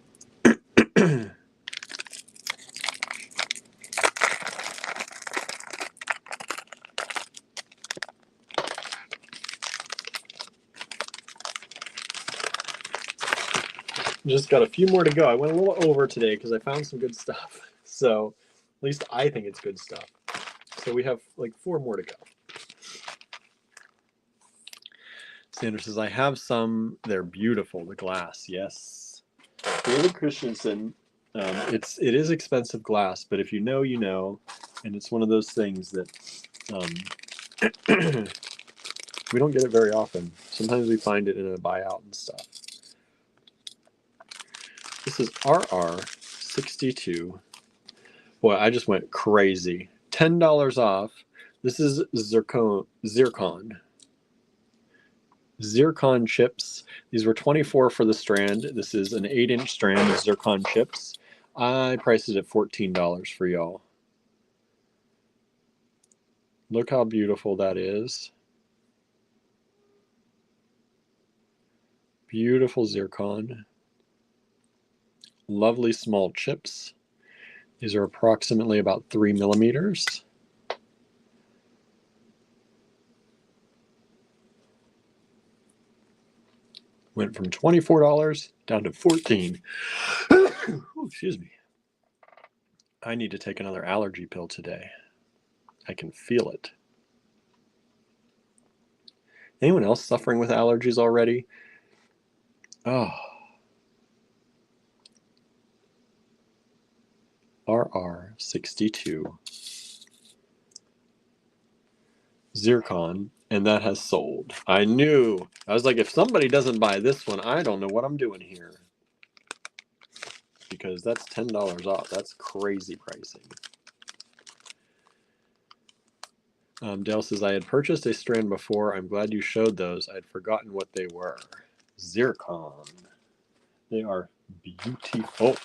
Just got a few more to go. I went a little over today because I found some good stuff. So at least I think it's good stuff. So we have like 4 more to go. Sandra says, I have some. They're beautiful, the glass. Yes. David Christensen, it is expensive glass, but if you know, you know. And it's one of those things that we don't get it very often. Sometimes we find it in a buyout and stuff. This is RR62. Boy, I just went crazy. $10 off. This is zircon chips. These were $24 for the strand. This is an 8-inch strand of zircon chips. I priced it at $14 for y'all. Look how beautiful that is. Beautiful zircon. Lovely small chips. These are approximately about 3 millimeters. Went from $24 down to $14. Ooh, excuse me. I need to take another allergy pill today. I can feel it. Anyone else suffering with allergies already? Oh. RR62. Zircon, and that has sold. I knew. I was like, if somebody doesn't buy this one, I don't know what I'm doing here. Because that's $10 off. That's crazy pricing. Dale says, I had purchased a strand before. I'm glad you showed those. I'd forgotten what they were. Zircon. They are beautiful.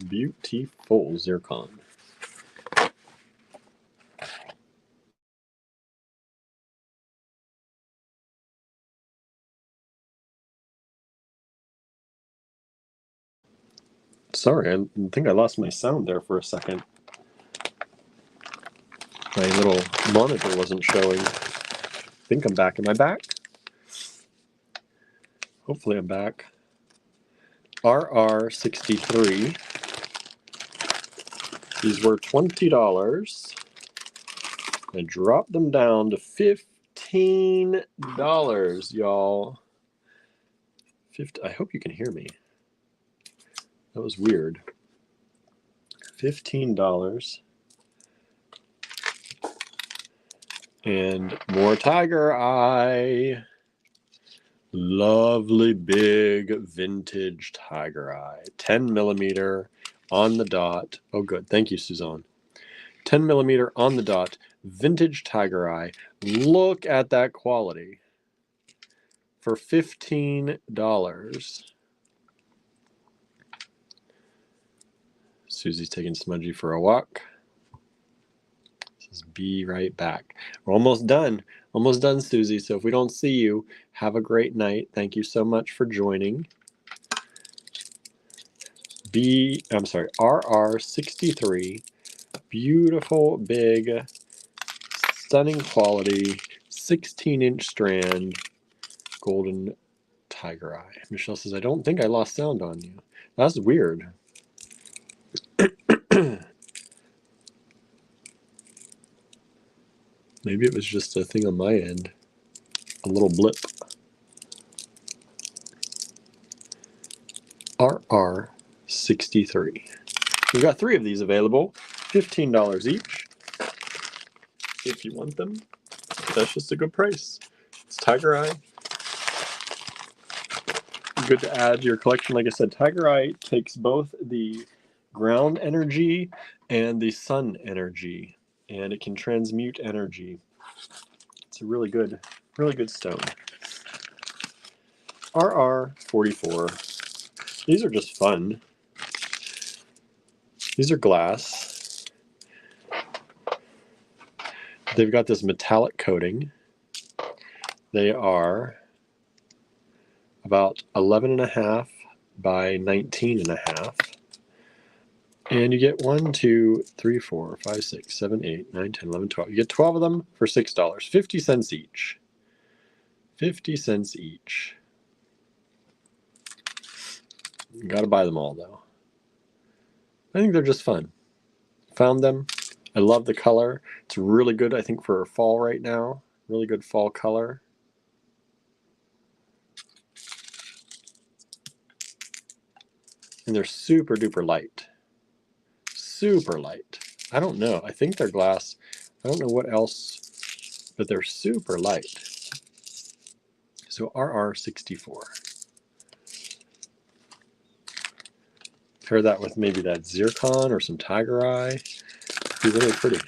Beautiful zircon. Sorry, I think I lost my sound there for a second. My little monitor wasn't showing. I think I'm back. Am I back? Hopefully I'm back. RR63. These were $20. I dropped them down to $15, y'all. I hope you can hear me. That was weird. $15. And more Tiger Eye. Lovely big vintage Tiger Eye. 10 millimeter on the dot. Oh, good. Thank you, Suzanne. 10 millimeter on the dot. Vintage Tiger Eye. Look at that quality. For $15. Susie's taking Smudgy for a walk. Says, be right back. We're almost done. Almost done, Susie. So if we don't see you, have a great night. Thank you so much for joining. RR63. Beautiful, big, stunning quality, 16-inch strand, golden Tiger Eye. Michelle says, I don't think I lost sound on you. That's weird. Maybe it was just a thing on my end. A little blip. RR63. We've got 3 of these available. $15 each. If you want them, that's just a good price. It's Tiger Eye. Good to add to your collection. Like I said, Tiger Eye takes both the ground energy and the sun energy, and it can transmute energy. It's a really good stone. RR44. These are just fun. These are glass. They've got this metallic coating. They are about 11.5 by 19.5. And you get 1, 2, 3, 4, 5, 6, 7, 8, 9, 10, 11, 12. You get 12 of them for $6. 50 cents each. 50 cents each. You gotta buy them all, though. I think they're just fun. Found them. I love the color. It's really good, I think, for fall right now. Really good fall color. And they're super duper light. Super light. I don't know. I think they're glass. I don't know what else, but they're super light. So RR64. Pair that with maybe that zircon or some Tiger Eye. It'd be really pretty.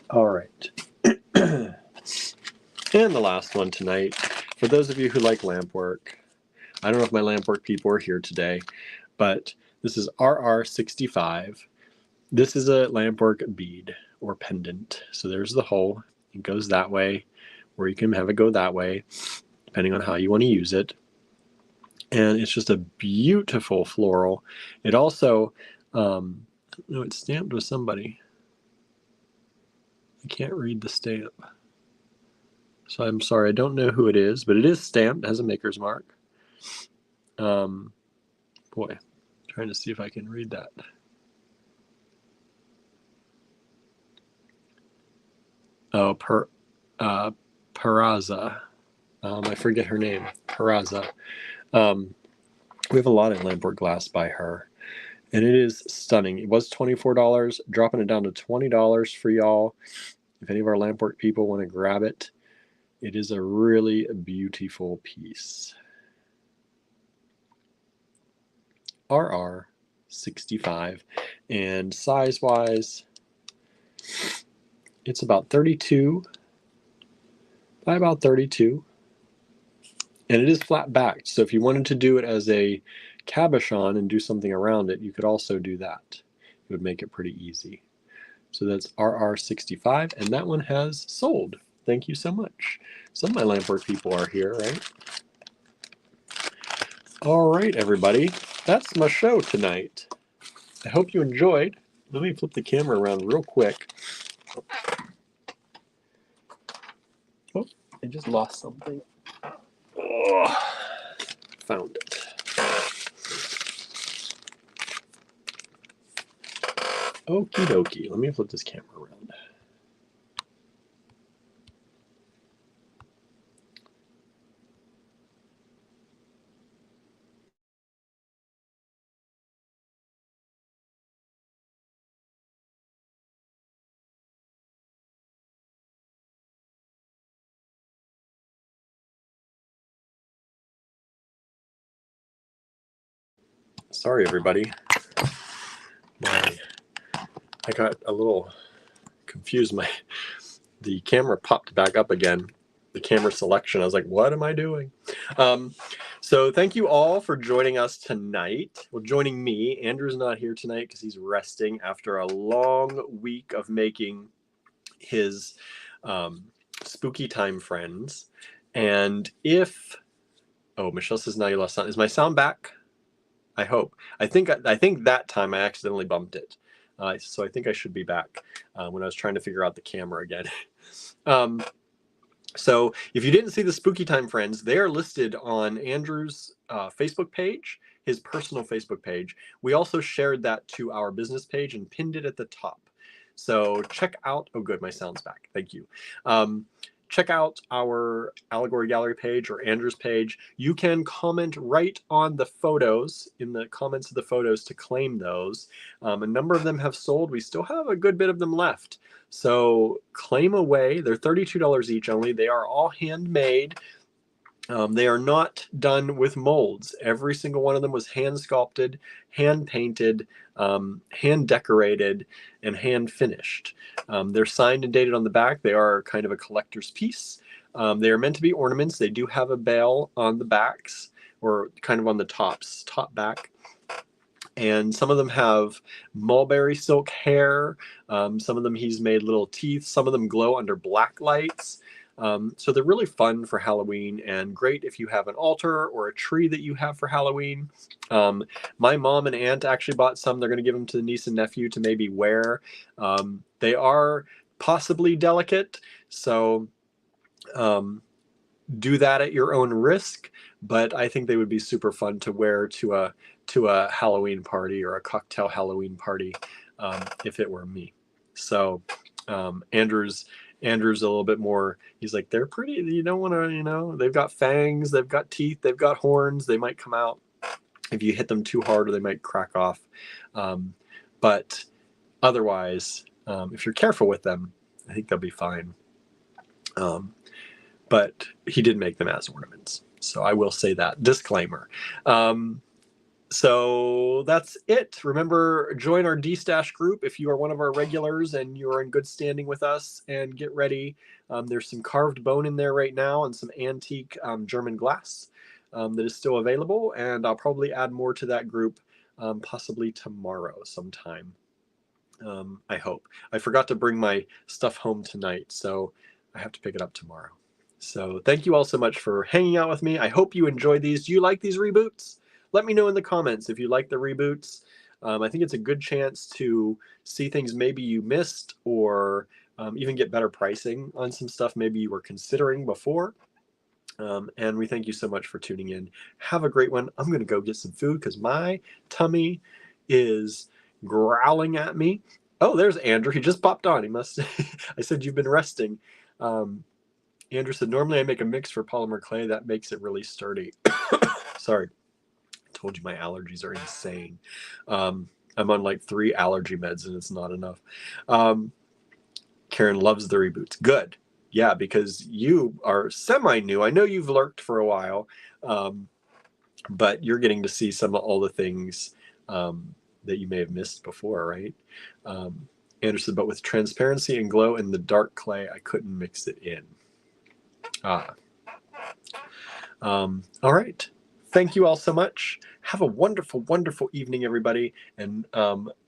All right. And the last one tonight, for those of you who like lamp work, I don't know if my lamp work people are here today, but this is RR65. This is a lamp work bead or pendant. So there's the hole. It goes that way, or you can have it go that way, depending on how you want to use it. And it's just a beautiful floral. It also, no, it's stamped with somebody. I can't read the stamp. So I'm sorry, I don't know who it is, but it is stamped, has a maker's mark. Boy, trying to see if I can read that. Oh, Peraza. I forget her name. Peraza. We have a lot of lamp work glass by her, and it is stunning. It was $24, dropping it down to $20 for y'all. If any of our lamp work people want to grab it, it is a really beautiful piece. RR65, and size-wise, it's about 32 by about 32, and it is flat backed. So if you wanted to do it as a cabochon and do something around it, you could also do that. It would make it pretty easy. So that's RR65, and that one has sold. Thank you so much. Some of my lamp work people are here, right? All right, everybody. That's my show tonight. I hope you enjoyed. Let me flip the camera around real quick. Oh, I just lost something. Oh, found it. Okie dokie. Let me flip this camera around. Sorry, everybody. I got a little confused. The camera popped back up again. The camera selection. I was like, what am I doing? So thank you all for joining us tonight. Well, joining me. Andrew's not here tonight because he's resting after a long week of making his spooky time friends. And if, oh, Michelle says now you lost sound. Is my sound back? I hope. I think that time I accidentally bumped it. So I think I should be back when I was trying to figure out the camera again. So if you didn't see the Spooky Time Friends, they are listed on Andrew's Facebook page, his personal Facebook page. We also shared that to our business page and pinned it at the top. So check out, oh good, my sound's back, thank you. Check out our Allegory Gallery page or Andrew's page. You can comment right on the photos, in the comments of the photos to claim those. A number of them have sold. We still have a good bit of them left. So claim away. They're $32 each only. They are all handmade. They are not done with molds. Every single one of them was hand sculpted, hand painted, hand decorated, and hand finished. They're signed and dated on the back. They are kind of a collector's piece. They are meant to be ornaments. They do have a bell on the backs, or kind of on the top back. And some of them have mulberry silk hair. Some of them he's made little teeth. Some of them glow under black lights. So they're really fun for Halloween and great if you have an altar or a tree that you have for Halloween. My mom and aunt actually bought some. They're going to give them to the niece and nephew to maybe wear. They are possibly delicate, so do that at your own risk. But I think they would be super fun to wear to a Halloween party or a cocktail Halloween party if it were me. So Andrew's a little bit more, he's like, they're pretty, you don't want to, they've got fangs, they've got teeth, they've got horns, they might come out if you hit them too hard or they might crack off. But otherwise, if you're careful with them, I think they'll be fine. But he did make them as ornaments. So I will say that. Disclaimer. So that's it. Remember, join our D-Stash group if you are one of our regulars and you're in good standing with us, and get ready. There's some carved bone in there right now and some antique German glass that is still available. And I'll probably add more to that group possibly tomorrow sometime. I hope. I forgot to bring my stuff home tonight, so I have to pick it up tomorrow. So thank you all so much for hanging out with me. I hope you enjoyed these. Do you like these reboots? Let me know in the comments if you like the reboots. I think it's a good chance to see things maybe you missed, or even get better pricing on some stuff maybe you were considering before. And we thank you so much for tuning in. Have a great one. I'm going to go get some food because my tummy is growling at me. Oh, there's Andrew. He just popped on. He must. I said you've been resting. Andrew said, normally I make a mix for polymer clay that makes it really sturdy. Sorry. I told you my allergies are insane. I'm on like 3 allergy meds and it's not enough. Karen loves the reboots. Good. Yeah, because you are semi-new. I know you've lurked for a while, but you're getting to see some of all the things that you may have missed before, right? Anderson, but with transparency and glow in the dark clay, I couldn't mix it in. All right. Thank you all so much. Have a wonderful, wonderful evening, everybody. And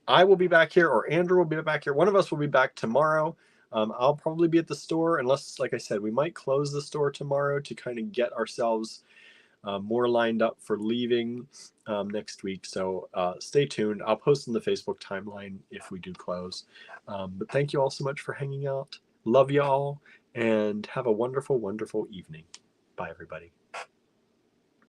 I will be back here, or Andrew will be back here. One of us will be back tomorrow. I'll probably be at the store, unless, like I said, we might close the store tomorrow to kind of get ourselves more lined up for leaving next week. So stay tuned. I'll post in the Facebook timeline if we do close. But thank you all so much for hanging out. Love you all, and have a wonderful, wonderful evening. Bye, everybody.